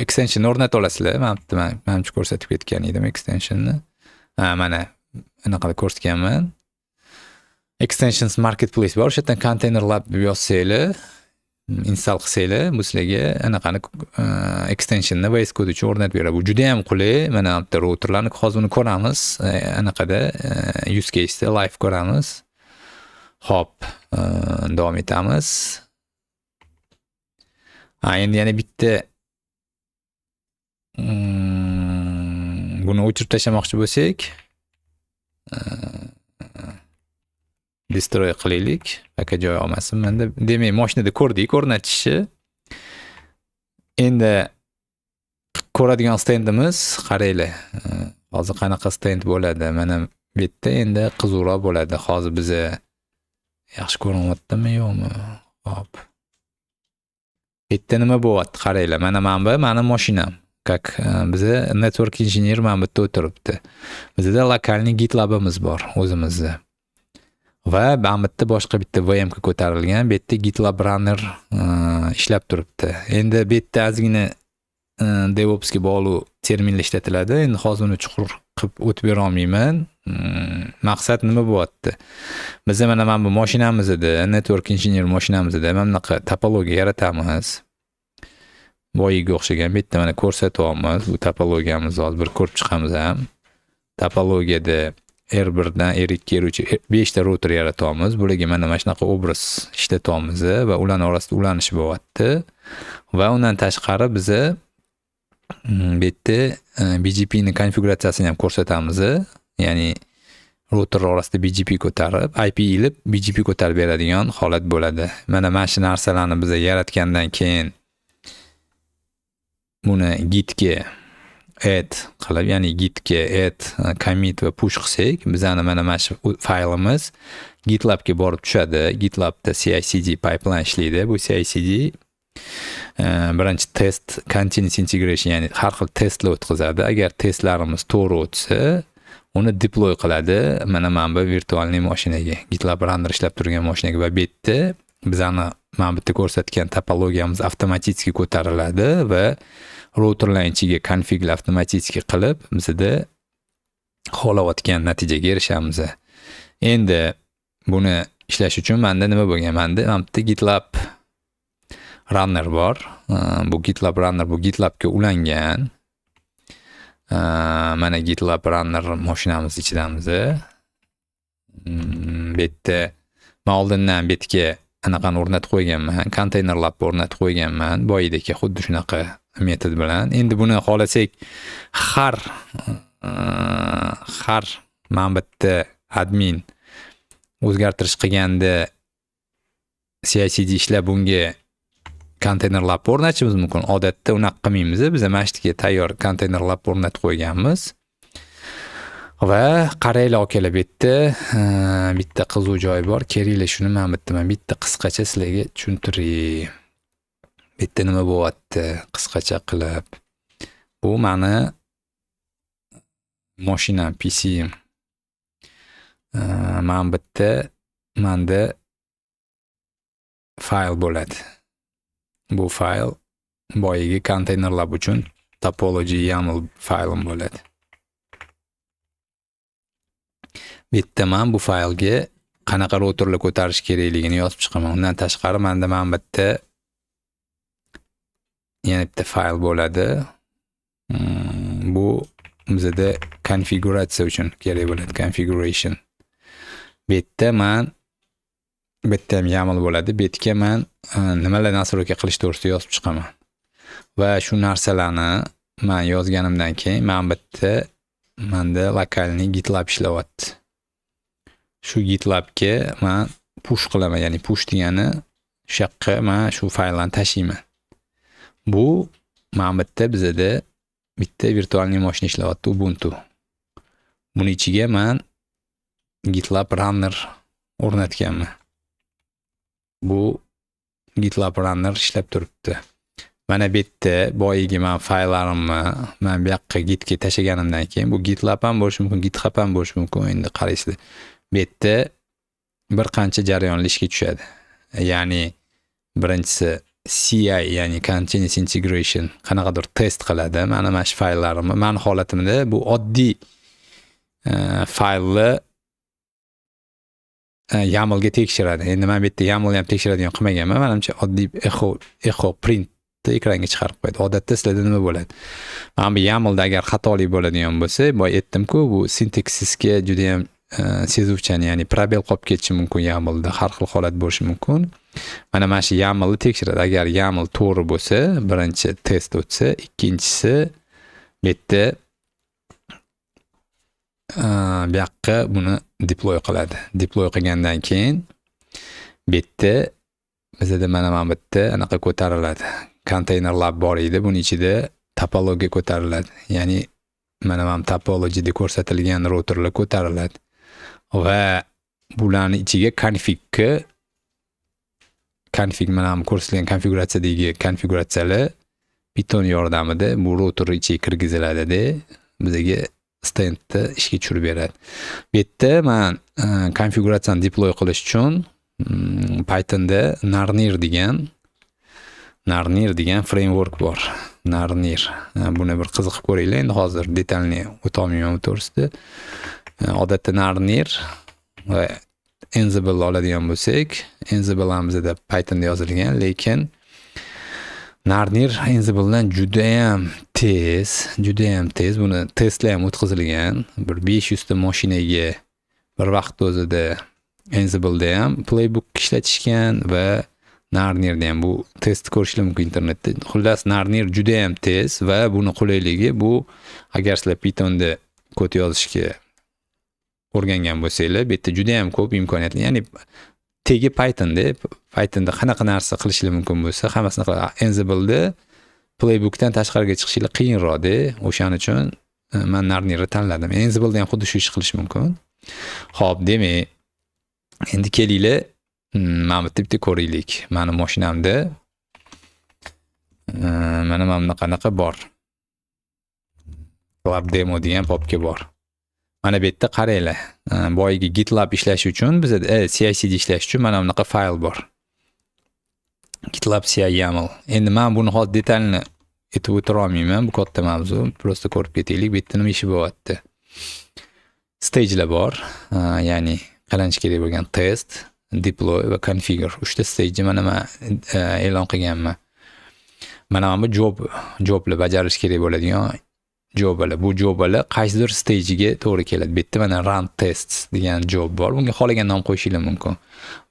extension o'rnata olasizlar. Menimcha ko'rsatib ketgan edim extensionni. Mana anaqa ko'rsatganman. Extensions Marketplace bor. O'sha yerdan Container Lab deb yozsanglar, install qilsanglar, bu sizlarga anaqani extensionni VS Code uchun o'rnatib beradi. Bu juda ham qulay. Mana bu yerda routerlarni hozir uni ko'ramiz. Anaqada use case'da live ko'ramiz. Hop, davom etamiz. Endi yana bitta buni o'chirib tashlamoqchi bo'lsak, destroy qilaylik, aka joy olmasin. Menda demak mashinada ko'rdik o'rnatishni. Endi ko'radigan stendimiz, qaranglar. Hozir qanaqa stend bo'ladi? Mana bu yerda endi qiziqroq bo'ladi. Hozir biza yaxshi ko'rinyaptimi yo'qmi? Hop. Bitta nima bo'lyapti? Qaranglar. Mana meni mashinam. Как biza network engineer mana bu yerda o'tiribdi. Bizda lokalniy GitLab'imiz bor o'zimizda. Va bu yerda boshqa bitta VM ga ko'tarilgan, bu yerda GitLab Runner ishlab turibdi. Endi bu yerda ozgina DevOps ga bog'liq terminlar ishlatiladi. Endi hozir uni chuqur qilib o'tib bera olmayman. Maqsad nima bo'lyapti? Biz mana bu mashinamizda, network engineer mashinamizda mana bunaqa topologiya yaratamiz. Boyiga o'xshagan bu yerda mana ko'rsatyapmiz. Bu topologiyamizni hozir bir ko'rib chiqamiz ham. Topologiyada R1 dan R2 ga 5 ta router yaratyapmiz. Bularga mana shunaqa obraz ishlatyapmiz va ularning orasida ulanish bo'lyapti. Va undan tashqari biz bu yerda BGP ning konfiguratsiyasini ham ko'rsatamiz. Ya'ni router orasida BGP ko'tarib, IP ilib BGP ko'tarib beradigan holat bo'ladi. Mana shu narsalarni biz yaratgandan keyin buni gitga add qilib, ya'ni gitga add, commit va push qilsak, bizani mana shu faylimiz GitLabga borib tushadi. GitLabda CI/CD pipeline ishlaydi. Bu CI/CD birinchi test, continuous integration, ya'ni har xil testlar o'tkazadi. Agar testlarimiz to'g'ri o'tsa, uni deploy qiladi mana bu virtual mashinaga, GitLab Runner ishlab turgan mashinaga va bu yerda bizani mana bu yerda ko'rsatgan topologiyamiz avtomatik ko'tariladi va routerlar ichiga konfiglar avtomatik qilib bizda xohlayotgan natijaga erishamiz. Endi buni ishlash uchun menda nima bo'lgan? Menda bu GitLab Runner bor. Bu GitLab Runner bu GitLabga ulangan. Mana GitLab Runner mashinamiz ichidamiz. Bu yerda men oldindan bu yerga anaqani o'rnatib qo'yganman. Container Lab o'rnatib qo'yganman. Boyidagi xuddi shunaqa metod bilan. Endi buni xohlasak har mana bu yerda admin o'zgartirish qilganda CI/CD ishlab bunga Container Lab o'rnatishimiz mumkin. Odatda unaqa qilmaymiz. Biz mana shu yerga tayyor Container Lab o'rnatib qo'yganmiz. Va qaranglar akalar, bu yerda bitta qiziq joy bor. Keringlar shuni men bitta qisqacha sizlarga tushuntiray. Bu yerda nima bo'lyapti qisqacha qilib. Bu meni mashinam, PC'im. Mana bu yerda menda fayl bo'ladi. Bu fayl boyagi Container Lab uchun topology YAML faylim bo'ladi. Bu yerda men bu faylga qanaqa routerlar ko'tarish kerakligini yozib chiqaman. Undan tashqari menda mana bu yerda yana bitta fayl bo'ladi. Bu bizda konfiguratsiya uchun kerak bo'ladi, configuration. Bu yerda bu yerda ham YAML bo'ladi. Bu yerga men nimalar nastroyka qilish to'g'risida yozib chiqaman. Va shu narsalarni men yozganimdan keyin mana bu yerda menda lokalniy GitLab ishlayapti. Shu GitLabga men push qilaman, ya'ni push degani shu yoqqa men shu fayllarni tashlayman. Bu mana bu yerda bizda bitta virtual mashina ishlayapti, Ubuntu. Buni ichiga men GitLab Runner o'rnatganman. Bu GitLab Runner ishlab turibdi. Mana bu yerda boyagi men fayllarimni men bu yoqqa gitga tashlaganimdan keyin bu GitLab ham bo'lishi mumkin, GitHub ham bo'lishi mumkin. Endi qaraysizlar. Bu yerda bir qancha jarayonlar ishga tushadi. Ya'ni birinchisi CI, ya'ni continuous integration qanaqadir test qiladi. Mana shu fayllarimni men holatimda bu oddiy faylni YAMLga tekshiradi. Endi men bu yerda YAML ham tekshiradigan qilmaganman. Menimcha oddiy echo print ekranga chiqarib qo'yadi. Odatda sizlarda nima bo'ladi? Mana bu YAMLda agar xatolik bo'ladigan bo'lsa, boya aytdim-ku, bu sintaksisga juda ham sezuvchan, ya'ni probel qolib ketishi mumkin YAMLda, har xil holat bo'lishi mumkin. Mana shu YAMLni tekshiradi. Agar YAML to'g'ri bo'lsa, birinchi test o'tsa, ikkinchisi bu yerda bu yoqqa buni deploy qiladi. Deploy qilgandan keyin bu yerda bizda mana bu yerda anaqa ko'tariladi. Container lab bor edi, buning ichida topologiya ko'tariladi. Ya'ni mana bu topologiyada ko'rsatilgan routerlar ko'tariladi. Va bularning ichiga config mana bu ko'rsatilgan konfiguratsiyadagi konfiguratsiyalar Python yordamida bu router ichiga kirgiziladi-da, bizga standni ishga tushirib beradi. Bu yerda men konfiguratsiyani deploy qilish uchun Pythonda Narnir degan framework bor. Narnir. Buni bir qiziqib ko'ringlar. Endi hozir detalni o'tolmayman to'g'risida. Odatda Narnir va Ansible oladigan bo'lsak, Ansible ham bizda Pythonda yozilgan, lekin Narnir Ansibledan juda ham tez. Buni testlar ham o'tkazilgan. Bir 500 ta mashinaga bir vaqt o'zida Ansibleda ham playbook ishlatishgan va Narnirda ham bu test ko'rishlar mumkin internetda. Xullas Narnir juda ham tez va buni qulayligi bu agar sizlar Pythonda kod yozishga o'rgangan bo'lsanglar, bu yerda juda ham ko'p imkoniyatlar. Ya'ni tegi Pythonda qanaqa narsa qilishlar mumkin bo'lsa, hammasini qiladi. Ansibleda playbookdan tashqariga chiqishlar qiyinroq-da. O'shaning uchun men Narnirni tanladim. Ansibleda ham xuddi shu ish qilish mumkin. Xo'p, demak, endi kelinglar, mana bu yerda ko'raylik. Meni mashinamda mana bunaqa bor. Lab demo degan papka bor. Mana bu yerda qaranglar. Boyagi GitLab ishlash uchun bizda CI/CD ishlash uchun mana bunaqa fayl bor. GitLab CI YAML. Endi men buni hozir detalni aytib o'tira olmayman, bu katta mavzu. Prosta ko'rib ketaylik. Bu yerda nima ish bo'lyapti? Stage'lar bor. Ya'ni qilinishi kerak bo'lgan test, deploy va configure. 3 ta stage mana men e'lon qilganman. Mana bu joblar bajarish kerak bo'ladigan joblar. Bu joblar qaysidir stage'ga to'g'ri keladi. Bu yerda mana run tests degan job bor. Bunga xohlagan nom qo'yishingiz mumkin.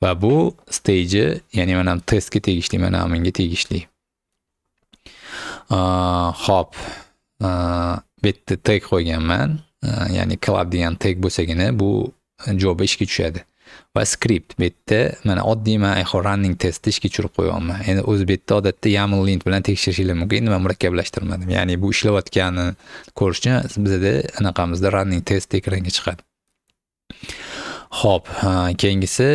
Va bu stage, ya'ni mana testga tegishli, mana menga tegishli. Hop. Bu yerda tag qo'yganman. Ya'ni club degan tag bo'lsagina bu job ishga tushadi. Va script bu yerda mana oddiy men running test ishga tushirib qo'yganman. Endi o'z bu yerda odatda YAML lint bilan tekshirishingiz mumkin. Endi men murakkablashtirmadim. Ya'ni bu ishlayotganini ko'rish uchun bizda anaqamizda running test ekranga chiqadi. Xo'p, keyingisi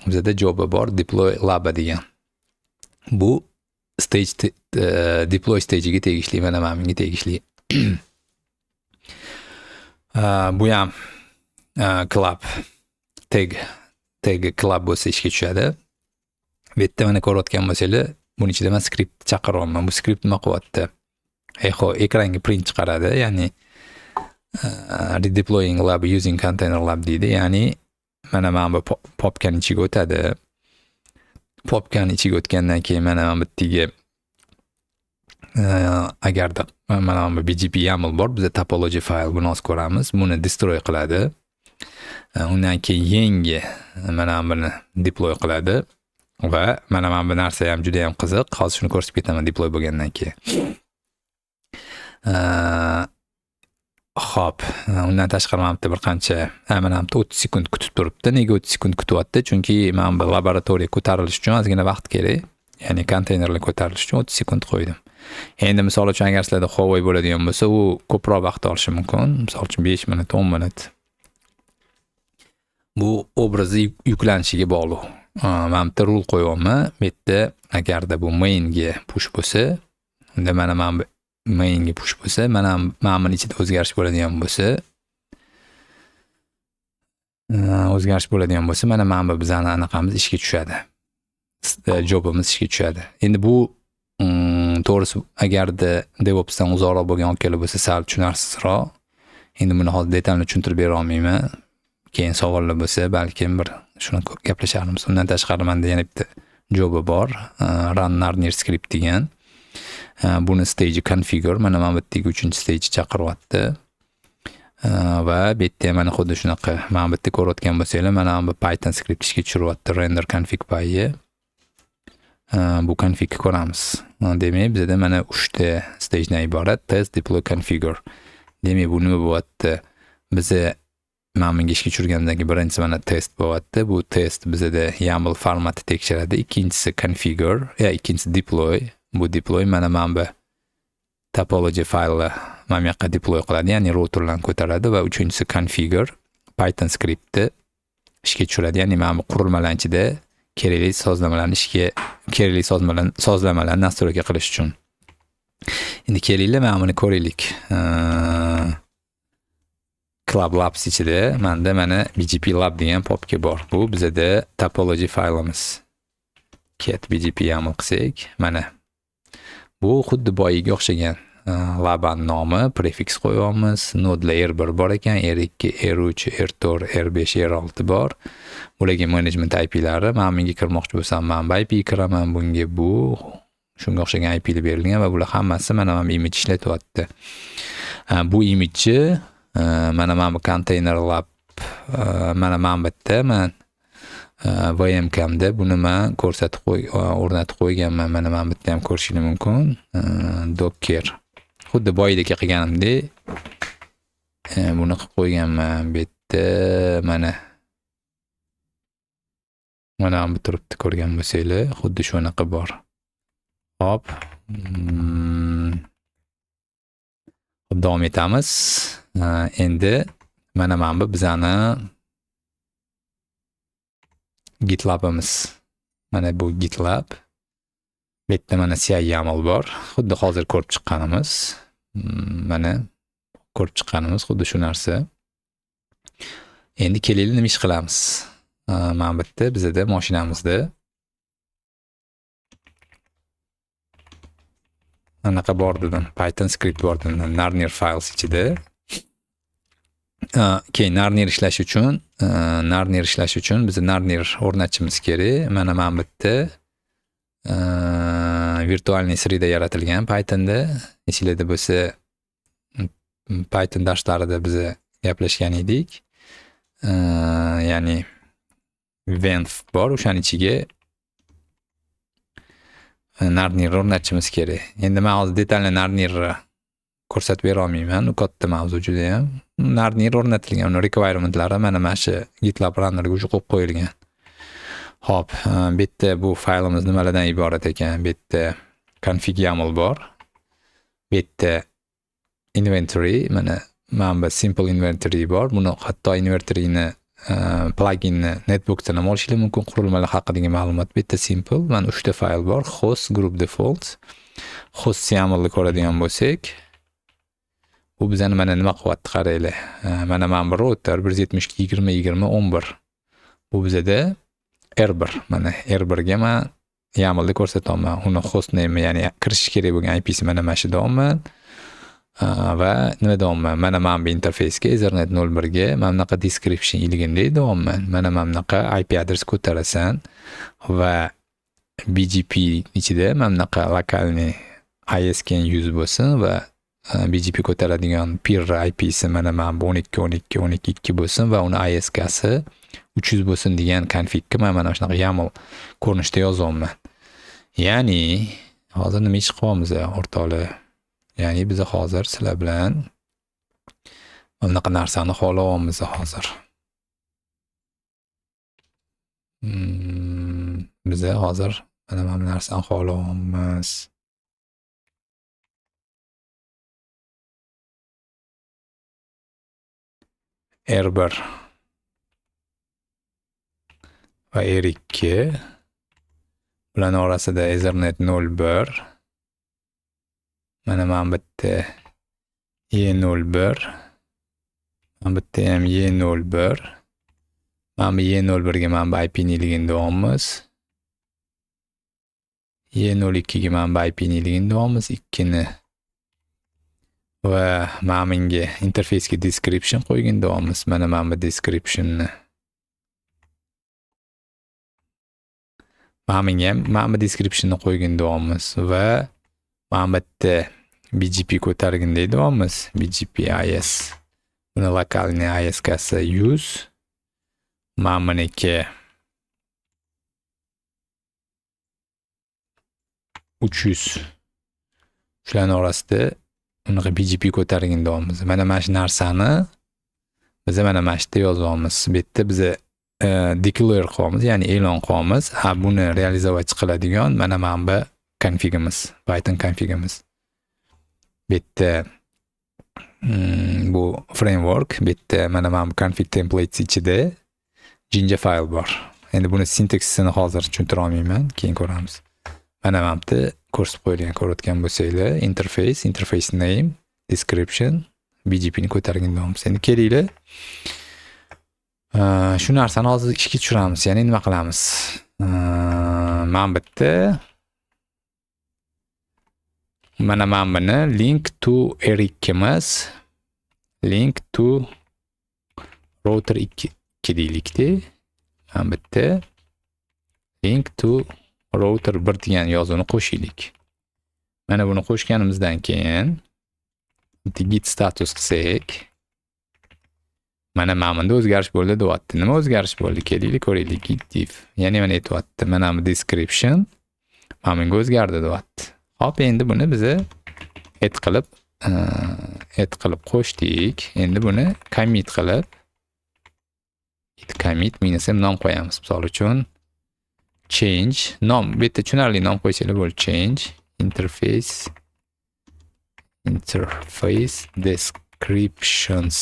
bizda job bor, deploy lab degan. Bu stage deploy stage'iga tegishli, mana menga tegishli. Bu ham club tag club bo'lsa ishga tushadi. Bu yerda mana ko'rayotgan bo'lsanglar, buning ichida men skript chaqiryapman. Bu skript nima qilyapti? Ekranga print chiqaradi, ya'ni redeploying lab using container lab deydi. Ya'ni mana bu popkani ichiga o'tadi. Popkani ichiga o'tgandan keyin mana bu yerga agarda mana bu BGP YAML bor, bizda topology fayl buni hozir ko'ramiz. Buni destroy qiladi. Undan keyin yangi mana buni deploy qiladi va mana bu narsa ham juda ham qiziq. Hozir shuni ko'rsatib ketaman deploy bo'lgandan keyin. Xo'p, undan tashqari mana bir qancha, mana 30 sekund kutib turibdi. Nega 30 sekund kutyapti? Chunki men bu laboratoriya ko'tarilish uchun ozgina vaqt kerak. Ya'ni konteynerlar ko'tarilish uchun 30 sekund qo'ydim. Endi misol uchun agar sizlarda Huawei bo'ladigan bo'lsa, u ko'proq vaqt olishi mumkin. Misol uchun 5 minut, 10 minut. Bu obrazni yuklanishiga bog'liq. Men bitta rule qo'yapman. Bu yerda agarda bu mainga push bo'lsa, unda mana bu mainga push bo'lsa, mana buni ichida o'zgarish bo'ladigan bo'lsa, mana bu bizning anaqamiz ishga tushadi. Jobimiz ishga tushadi. Endi bu to'g'risi agarda DevOpsdan uzoqroq bo'lgan okalar bo'lsa, sal tushunarsizroq. Endi buni hozir detalni tushuntirib bera olmayman. Keyin savollar bo'lsa, balkim bir shuni gaplasharmiz. Undan tashqari menda yana bitta jobi bor. Run Narnir script degan. Buni stage configure, mana bu yerdagi 3-stage chaqiryapti. Va bu yerda mana xuddi shunaqa, mana bu yerda ko'rayotgan bo'lsanglar, mana bu Python script ishga tushiryapti render config pay'i. Bu configni ko'ramiz. Demak, bizda mana 3 ta stagedan iborat: test, deploy, configure. Demak, bu nima bo'lyapti? Biza mana bunga ishga tushirgandagi birinchisi mana test bo'lyapti. Bu test bizda YAML formati tekshiradi. Ikkinchisi configure, ikkinchisi deploy. Bu deploy mana bu topology faylni mana bu yoqqa deploy qiladi, ya'ni routerlarni ko'taradi, va uchinchisi configure, Python skripti ishga tushiradi, ya'ni mana bu qurilmalar ichida kerakli sozlamalarni nastroyka qilish uchun. Endi kelinglar mana buni ko'raylik. Club Labs ichida mana BGP Lab degan popka bor. Bu bizda topology faylimiz. Cat BGP YAML qilsak, mana bu xuddi boyiga o'xshagan labani nomi, prefix qo'yamiz. Nodlar R1 bor ekan, R2, R3, R4, R5, R6 bor. Bularga management IP'lari. Men bunga kirmoqchi bo'lsam, men bu IP kiraman, bunga bu shunga o'xshagan IP'lar berilgan va bular hammasi mana bu image ishlatyapti. Bu image mana bu container lab, mana bu yerda men VMCamda buni men ko'rsatib o'rnatib qo'yganman. Mana bu yerda ham ko'rishingiz mumkin. Docker. Xuddi boyidagi qilganimdek buni qilib qo'yganman. Bu yerda mana bu turibdi, ko'rgan bo'lsanglar, xuddi shunaqa bor. Hop. Davom etamiz. Endi mana bu bizani GitLab'imiz. Mana bu GitLab. Bu yerda mana CI YAML bor. Xuddi hozir ko'rib chiqqanimiz. Mana ko'rib chiqqanimiz xuddi shu narsa. Endi kelinglar nima ish qilamiz. Mana bu yerda bizda mashinamizda anaqa bor dedim. Python script bor dedim. Narnir files ichida. Keyin Narnir ishlash uchun biz Narnir o'rnatishimiz kerak. Mana bu yerda virtualniy sreda yaratilgan Pythonda. Esingizda bo'lsa, Python darslarida biz gaplashgan edik. Ya'ni Venv bor, o'shaning ichiga Narnir o'rnatishimiz kerak. Endi men hozir detalli Narnir ko'rsatib bera olmayman, u katta mavzu juda ham. Narnir o'rnatilgan, uni requirementlari mana shu GitLab runnerga o'sha qo'yib qo'yilgan. Hop, bu yerda bu faylimiz nimalardan iborat ekan? Bu yerda config YAML bor. Bu yerda inventory, mana bu simple inventory bor. Buni hatto inventoryni pluginni netbookdan ham olishingiz mumkin. Qurilmalar haqidagi ma'lumot bu yerda simple. Mana 3 ta fayl bor. Host, group defaults. Host YAMLni ko'radigan bo'lsak, bu bizani mana nima qilyapti, qaranglar. Mana bu router 172.20.20.11. Bu bizda R1. Mana R1 ga men YAMLni ko'rsataman. Uni host name, ya'ni kirish kerak bo'lgan IP'si mana shu deyapman. Va nima deyapman? Mana bu interfeysga Ethernet 01 ga mana bunaqa description ilgindek deyapman. Mana bunaqa IP adres ko'tarasan va BGP ichida mana bunaqa lokalniy ISKN 100 bo'lsin va BGP ko'taradigan peer IP'si mana bu 12.12.12.2 bo'lsin va uni ISK'si 300 bo'lsin degan konfigga mana shunaqa YAML ko'rinishda yozyapman. Ya'ni hozir nima ish qilyapmiz o'rtoqlar? Ya'ni biz hozir sizlar bilan bunaqa narsani xohlayapmiz hozir. Biz hozir mana bu narsani xohlayapmiz. R1 va R2 bular orasida Ethernet 01. Mana bu yerda E01. Mana bu yerda ham E01. Mana bu E01 ga mana bu IP-niligini deyapmiz. E02 ga mana bu IP-niligini deyapmiz. 2 ni va mana menga interfeysga description qo'ygan deyapmiz. Mana bu descriptionni mana bu descriptionni qo'ygan deyapmiz va mana bu yerda BGP ko'targin deyapmiz. BGP IS. Buni lokalniy IS kassa use. Mana buniki 300. Shularning orasida unaqa BGP ko'targin deyapmiz. Mana shu narsani biz mana shu yerda yozyapmiz. Bu yerda biz declare qilamiz, ya'ni e'lon qilamiz. Buni realizować qiladigan mana bu konfigimiz, Python konfigimiz. Bu yerda bu framework, bu yerda mana bu config templates ichida Jinja fayl bor. Endi buni sintaksini hozir tushuntira olmayman, keyin ko'ramiz. Mana bu yerda ko'rsatib qo'yilgan, ko'rayotgan bo'lsanglar, interface name, description, BGP ni ko'targin deyapmiz. Endi kelinglar. Shu narsani hozir ishga tushiramiz. Ya'ni nima qilamiz? Mana bu yerda mana buni link to Eric emas, link to router 2 deylikda. Mana bu yerda link to router 1 degan yozuvni qo'shaylik. Mana buni qo'shganimizdan keyin git status qilsak, mana bunda o'zgarish bo'ldi deyapti. Nima o'zgarish bo'ldi? Kelaylik, ko'raylik. Git div. Ya'ni mana aytyapti. Mana bu description mana bunga o'zgardi deyapti. Hop, endi buni biz add qilib qo'shdik. Endi buni commit qilib git commit minus nom qo'yamiz. Misol uchun change nom, bu yerda tushunarli nom qo'ysanglar bo'ladi. Change interface descriptions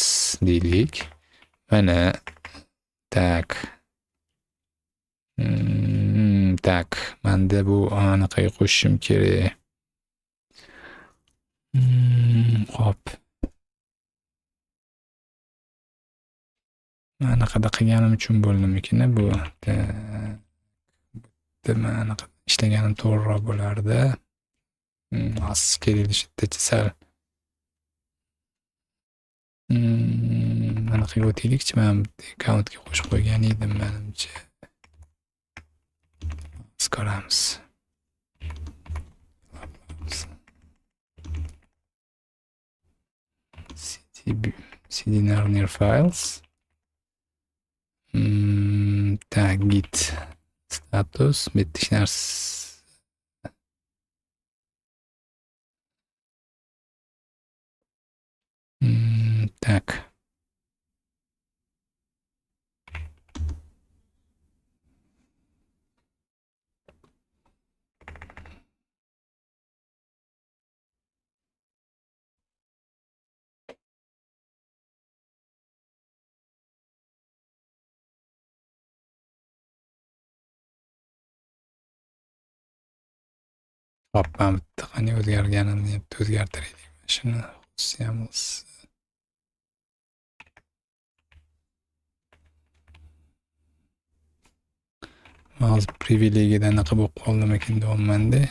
deylik. Mana tak menda bu anaqaga qo'shishim kerak. Hop. Anaqada qilganim uchun bo'ldimikin bu. Mana ishlaganim to'g'riroq bo'lardi. Asl kelishida sal anaqaga o'taylikchi. Men akkauntga qo'shib qo'ygan edim menimcha. Ko'ramiz. cd-narnia files. Tak, git status bittish narsa. Tak. Hop, ben bitti. Hani o'zgarganini yaptı, o'zgartiraylik. Shuni xususiyamiz. Hozir privilegiyadan anaqa bo'lib qoldimikin deyapman-da.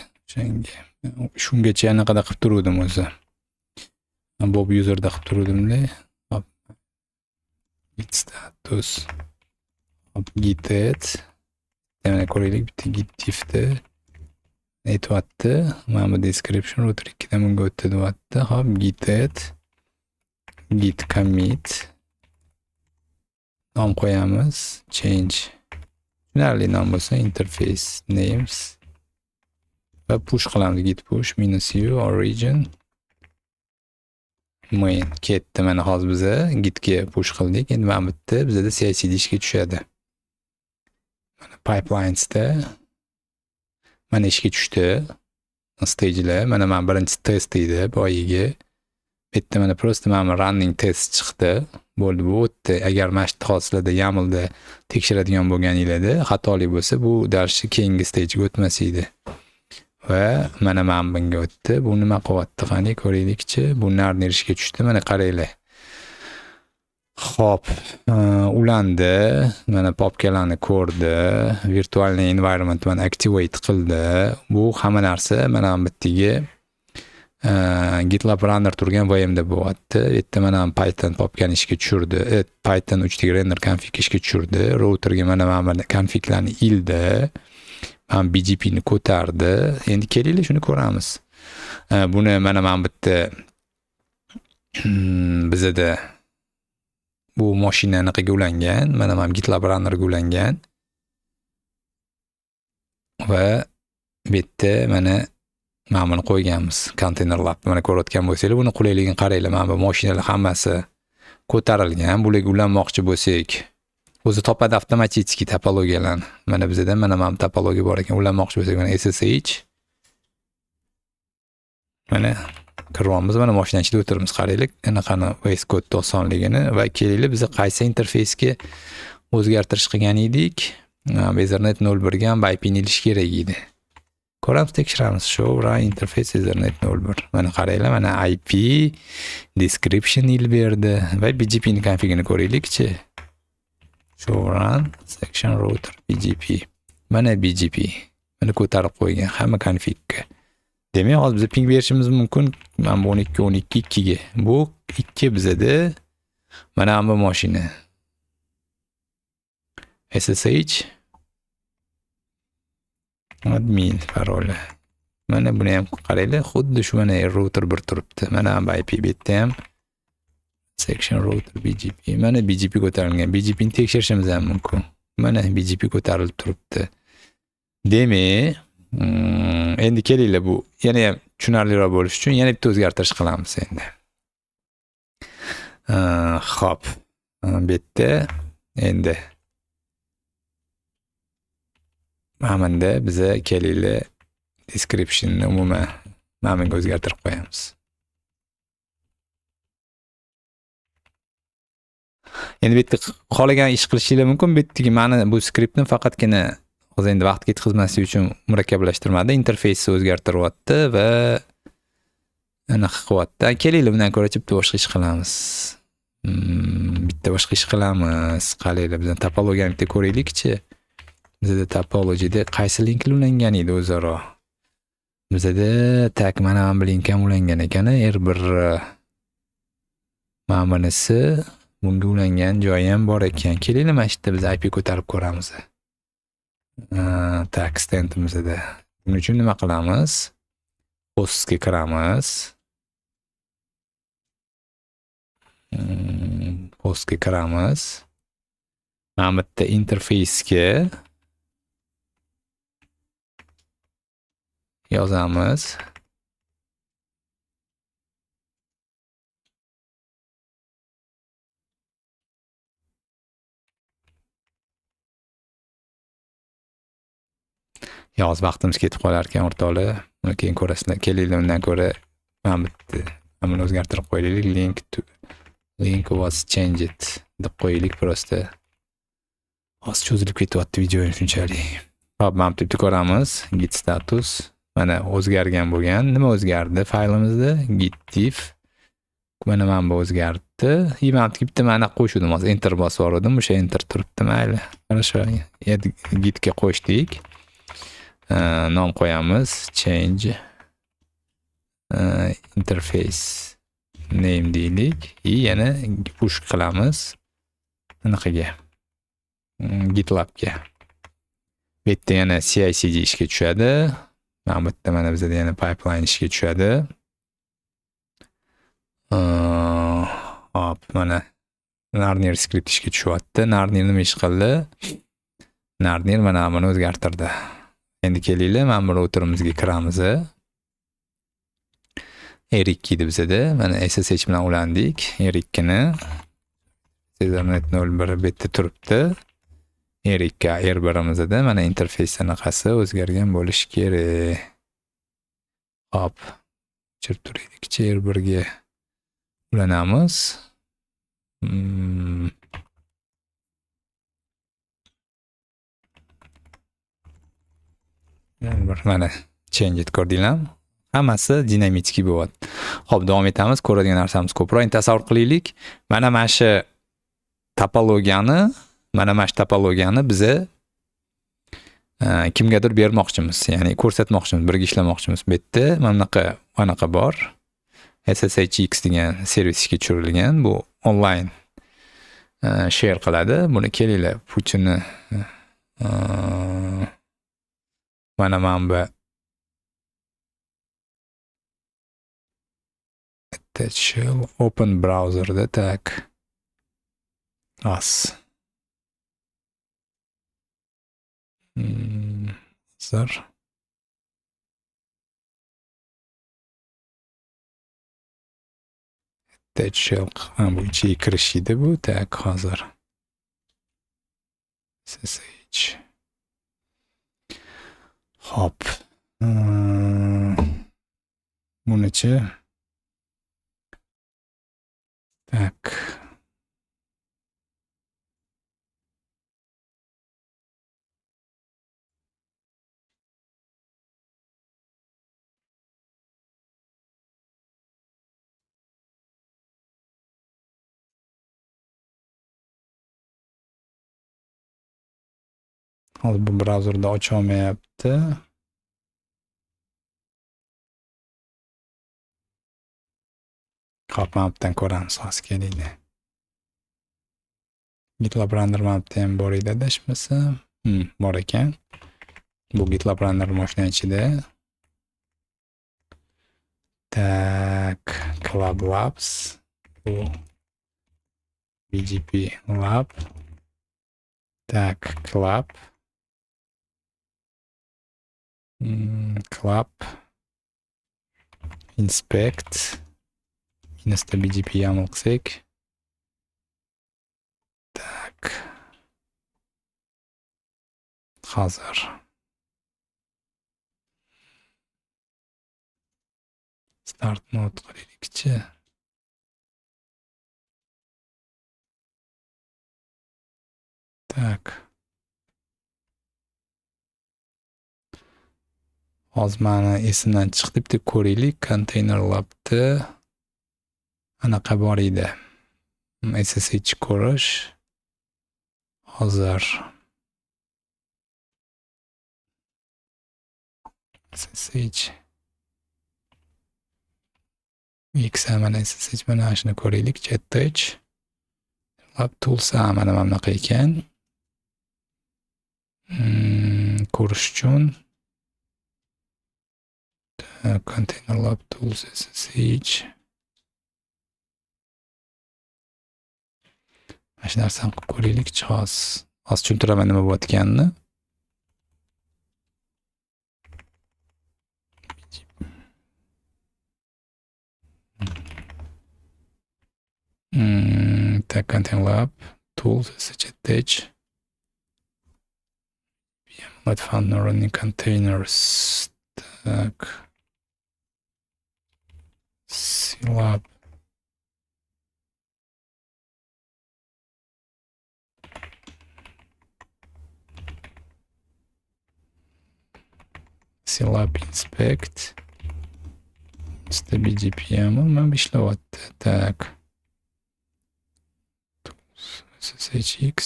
Shungacha anaqada qilib turuvdim o'zi. Bob userda qilib turuvdim-da. Hop. Git status. Hop, git add. Yana ko'raylik, bitta git diffda aytyapti. Mana bu description router 2 dan bunga o'tdi deyapti. Hop, git add. Git commit. Nom qo'yamiz. Change. Tushunarli nom bo'lsa interface names. Va push qilamiz. Git push -u origin main. Ketdi. Mana hozir biz gitga push qildik. Endi mana bu yerda bizda CI/CD ishga tushadi. Mana pipelinesda mana ishga tushdi. Stage'lar. Mana birinchi test edi boyiga. Bu yerda mana prosta mana running test chiqdi. Bo'ldi, bu o'tdi. Agar mana shu hozirda YAMLda tekshiradigan bo'lganinglarda xatolik bo'lsa, bu darshi keyingi stage'ga o'tmas edi. Va mana bunga o'tdi. Bu nima qilyapti? Qani ko'raylikchi. Bu narni ishga tushdi. Mana qaranglar. Hop, ulandi. Mana popkalarni ko'rdi. Virtual environment mana activate qildi. Bu hamma narsa mana bu yerga GitLab Runner turgan VM'da bo'lyapti. Bu yerda mana Python Popkan ishga tushirdi. Python 3 render config ishga tushirdi. Routerga mana configlarni ildi. Mana BGP ni ko'tardi. Endi kelinglar shuni ko'ramiz. Buni mana bitta bizda bu mashina anaqaga ulangan. Mana GitLab Runnerga ulangan. Va bu yerda mana buni qo'yganmiz. Container Lab. Mana ko'rayotgan bo'lsangiz, buni qulayligini qaranglar. Mana bu mashinalar hammasi ko'tarilgan. Bularga ulanmoqchi bo'lsak, o'zi topadi avtomatik topologiyalarni. Mana bizda mana topologiya bor ekan. Ulanmoqchi bo'lsak, mana SSH. Mana kiryapmiz. Mana mashina ichida o'tiribmiz. Qaranglar, anaqani VS Code osonligini va kelinglar biz qaysi interfeysga o'zgartirish qilgan edik. Ethernet 01 ga ham IP ni ilish kerak edi. Ko'ramiz, tekshiramiz. Show run interface Ethernet 01. Mana qaranglar, mana IP description il berdi va BGP ni configini ko'raylik-chi. Show run section router BGP. Mana BGP. Mana ko'tarib qo'ygan hamma configga. Demak, hozir biz ping berishimiz mumkin. Mana bu 12 ga. Bu 2 bizda. Mana bu mashina. SSH admin paroli. Mana buni ham qaranglar, xuddi shu mana router bir turibdi. Mana IP betda ham section router BGP. Mana BGP ko'tarilgan. BGP ni tekshirishimiz ham mumkin. Mana BGP ko'tarilib turibdi. Demak, endi kelinglar, bu yana ham tushunarliroq bo'lish uchun yana bitta o'zgartirish qilamiz endi. Xo'p. Bu yerda endi Mamanda biza kelinglar descriptionni umuman ma'noga o'zgartirib qo'yamiz. Endi bu yerda xohlagan ish qilishingiz mumkin. Bu yerdagi ma'ni bu skriptni faqatgina hozir endi vaqt ketkazmaslik uchun murakkablashtirmadi. Interfeysni o'zgartiryapti va anaqa qilyapti. Kelinglar bundan ko'ra bitta boshqa ish qilamiz. Bitta boshqa ish qilamiz. Qaranglar, bizning topologiyani bitta ko'raylik-chi. Bizda topologiyada qaysi linklar ulangan edi o'zaro? Bizda tak mana bu link ham ulangan ekan. R1 mana bunisi bunga ulangan joyi ham bor ekan. Kelinglar, mana shu yerda biz IP ko'tarib ko'ramiz. Tak standimizda. Buning uchun nima qilamiz? Hostga kiramiz. Hostga kiramiz. Mana bu yerda interfeysga yozamiz. Yoz vaqtimiz ketib qolar ekan o'rtoqlar. Buni keyin ko'rasizlar. Kelinglar, undan ko'ra mana buni o'zgartirib qo'yaylik. Link was changed deb qo'yaylik prosta. Hozir cho'zilib ketyapti video shunchalik. Hop, mana bu yerda ko'ramiz. Git status. Mana o'zgargan bo'lgan. Nima o'zgardi faylimizda? Git diff. Mana bu o'zgardi. Mana bitta mana qo'shdim. Hozir enter bosib yubordim. O'sha enter turibdi, mayli. Mana shu gitga qo'shdik. Nom qo'yamiz. Change interface name deylik. Yana push qilamiz. Anaqaga. GitLabga. Bu yerda yana CI/CD ishga tushadi. Mana bu yerda mana bizda yana pipeline ishga tushadi. Hop, mana Narnir skript ishga tushyapti. Narnir nima ish qildi? Narnir mana buni o'zgartirdi. Endi kelinglar, mana bu routerimizga kiramiz. R2 edi bizda. Mana SSH bilan ulandik. R2 ni Ethernet 01 betda turibdi. R2 R1imizda mana interfeys anaqasi o'zgargan bo'lishi kerak. Hop. Chirib turaylik-chi, R1 ga ulanamiz. Mana change it ko'rdinglar. Hammasi dinamik bo'lyapti. Xo'p, davom etamiz. Ko'radigan narsamiz ko'proq. Endi tasavvur qilaylik. Mana shu topologiyani, biza kimgadir bermoqchimiz, ya'ni ko'rsatmoqchimiz, birga ishlamoqchimiz. Bu yerda mana anaqa bor. SSHX degan servis ishga tushirilgan. Bu onlayn share qiladi. Buni kelinglar, Putinni mana manba shell open browserda tak as hozir shell bu ichiga kirishdi bu tak hozir ssh hop bunichi tak hozir bu brauzerda ocha olmayapti. Hop, mapdan ko'ramiz hozir kelinglar. GitLab Runner mapda ham bor edi adashmasam. Bor ekan. Bu GitLab Runner mashina ichida. Tak, Club Labs. Bu BGP Lab. Tak, Club. Club. Inspect. Insta BGP YAML qilsak. Tak. Hozir. Start node qilaylik-chi. Tak. Hozir mana esimdan chiqdi, deb ko'raylik. Container Lab'da anaqa bor edi. SSH ko'rish. Hozir SSH X mana SSH mana shuni ko'raylik. Chatbridge Lab Tools mana bunaqa ekan. Ko'rish uchun Container Lab Tools SSH mana shu narsani qilib ko'raylik-chi hozir. Hozir tushuntiraman nima bo'layotganini. Container Lab Tools SSH attach. Not found no running containers. Tak. Clab. Clab inspect. Insta BGPM. Mam ishlayapti. Tak. SSHX.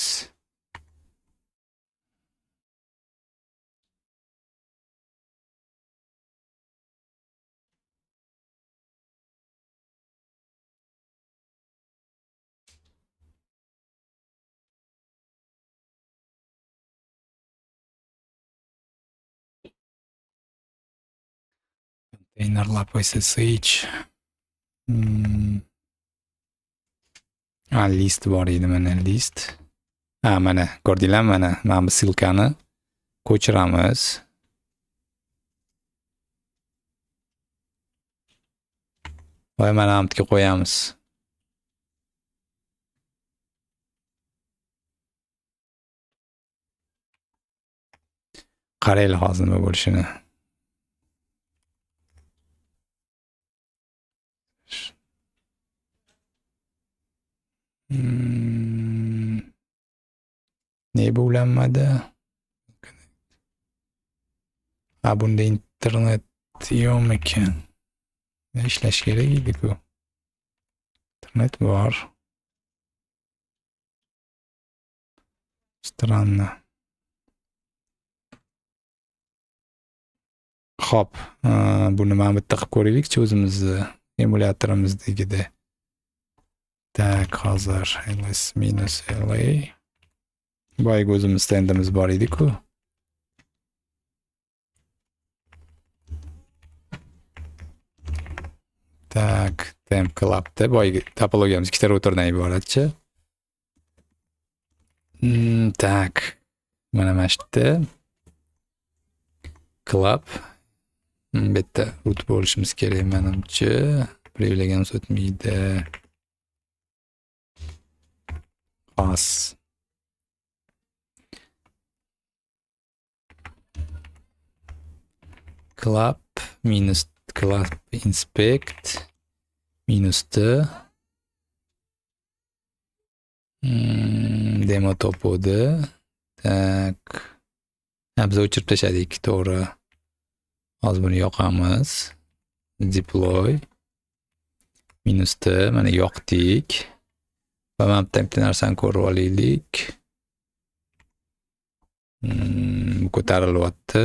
Container Lab SSH. List bor edi, mana list. Mana ko'rdinglar, mana bu silkani ko'chiramiz. Va mana hamtga qo'yamiz. Qaraylik hozir nima bo'lishini. Ne bo'lanmadi? Bunda internet yo'qmikan? Ishlash kerak edi-ku. Internet bor. Странно. Xo'p, buni mana bu yerda qilib ko'raylikchi o'zimizni emulyatorimizdagida. Tak, hozir ls-la. Boyagi o'zimiz stendimiz bor edi-ku. Tak, temp clubda boyagi topologiyamiz ikkita routerdan iboratchi. Tak. Mana mana shu yerda club. Bu yerda root bo'lishimiz kerak menimcha. Privilegiyamiz o'tmaydi. Xos. Club minus club inspect minus t demo topoda. Tak. Biz o'chirib tashladik, to'g'ri. Hozir buni yoqamiz. Deploy minus t mana yoqdik. Va mana bu bitta narsani ko'rib olaylik. Bu ko'tarilyapti.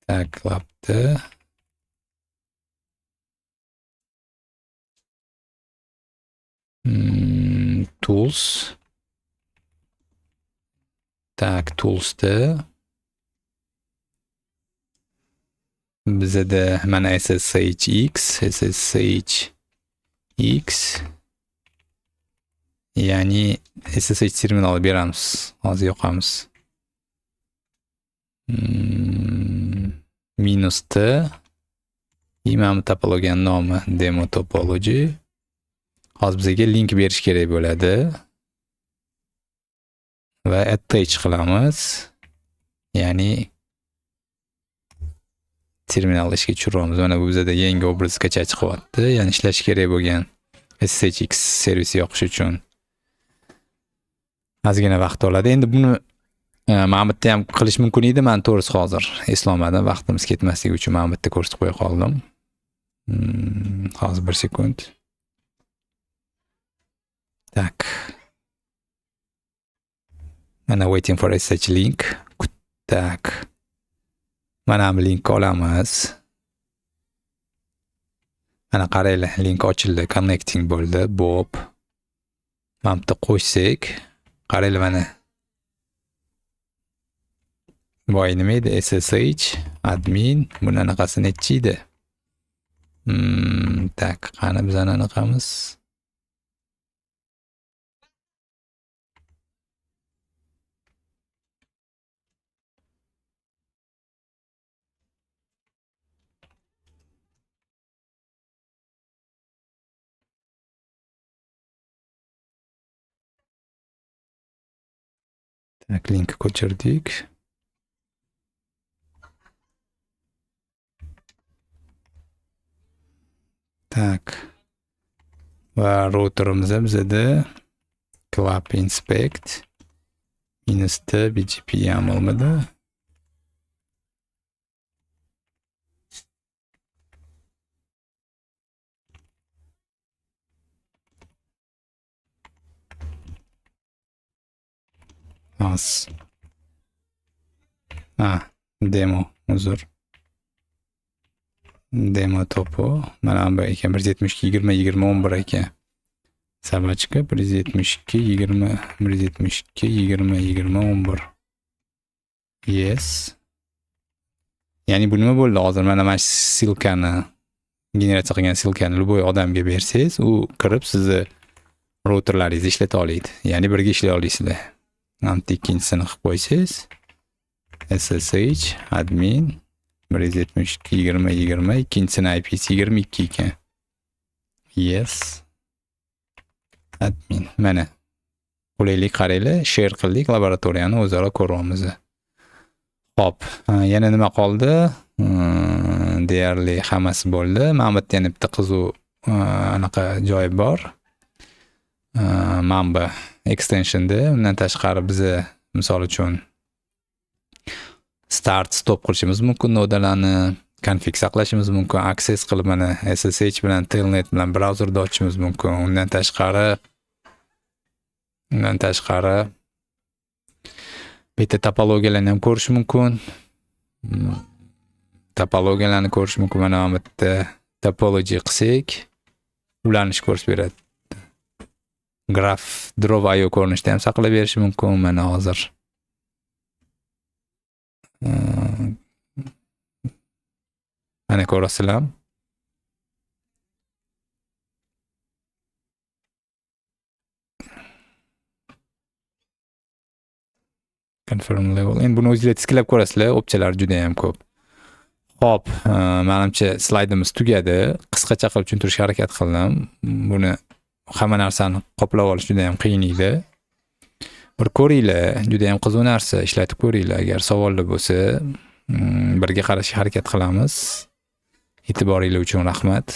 Taklabdi. Tools. Tak, toolsda bizda mana SSH X ya'ni SSH terminal beramiz. Hozir yoqamiz. Minus t imam topologiyaning nomi demo topology. Hozir bizga link berish kerak bo'ladi. Va attach qilamiz. Ya'ni terminal ishga tushiramiz. Mana bu bizda yangi obrazgacha chiqyapti. Ya'ni ishlash kerak bo'lgan SSHX servisi yoqish uchun ozgina vaqt oladi. Endi buni mana bu yerda ham qilish mumkin edi. Men to'g'risi hozir eslolmadim. Vaqtimiz ketmasligi uchun mana bu yerda ko'rsatib qo'ya qoldim. Hozir 1 sekund. Tak. Mana waiting for SSH link. Tak. Mana bu link olamiz. Mana qaranglar, link ochildi, connecting bo'ldi, Bob. Mana bu yerda qo'ysak, qaranglar mana. Voy nima edi? SSH admin buni anaqasi nechi edi? Tak, qani biz anaqamiz. Tak, link ko'chirdik. Tak. Va routerimiz bizda club inspect minus t bgp ham olmadi. As. Demo, uzr. Demo topo. Mana bu ekan 172 20 20 11 ekan. Sabachka 172 20 172 20 20 11. Yes. Ya'ni bu nima bo'ldi hozir? Mana mana silkani generatsiya qilgan silkani любой odamga bersangiz, u kirib sizni routerlaringizni ishlata oladi. Ya'ni birga ishlay olasizlar. Namti ikkinchisini qilib qo'ysangiz SSH admin 172 20 20 ikkinchisini IPsi 22 ekan. Yes. Admin. Mana. Qulaylik qaranglar, share qildik, laboratoriyani o'zaro ko'ryapmiz. Xo'p, yana nima qoldi? Deyarli hammasi bo'ldi. Mana bu yerda yana bitta qiziq anaqa joy bor. Mamba extensionda. Undan tashqari biz misol uchun start stop qilishimiz mumkin, nodalarni config saqlashimiz mumkin, access qilib mana SSH bilan telnet bilan brauzerda ochishimiz mumkin. Undan tashqari Bitta topologiyalarni ham ko'rish mumkin. Topologiyalarni ko'rish mumkin. Mana bu yerda topology qilsak, ularni ko'rsatib beradi. Graph draw.io ko'rinishda ham saqlab berish mumkin. Mana hozir mana ko'rasizlar. Confirm level. Endi buni o'zingizlar tisklab ko'rasizlar, opsiyalar juda ham ko'p. Xo'p, menimcha slaydimiz tugadi. Qisqacha qilib tushuntirishga harakat qildim. Buni hamma narsani qoplab olish juda ham qiyin edi. Bir ko'ringlar, juda ham qiziq narsa, ishlatib ko'ringlar. Agar savollar bo'lsa, birga qarashga harakat qilamiz. E'tiboringiz uchun rahmat.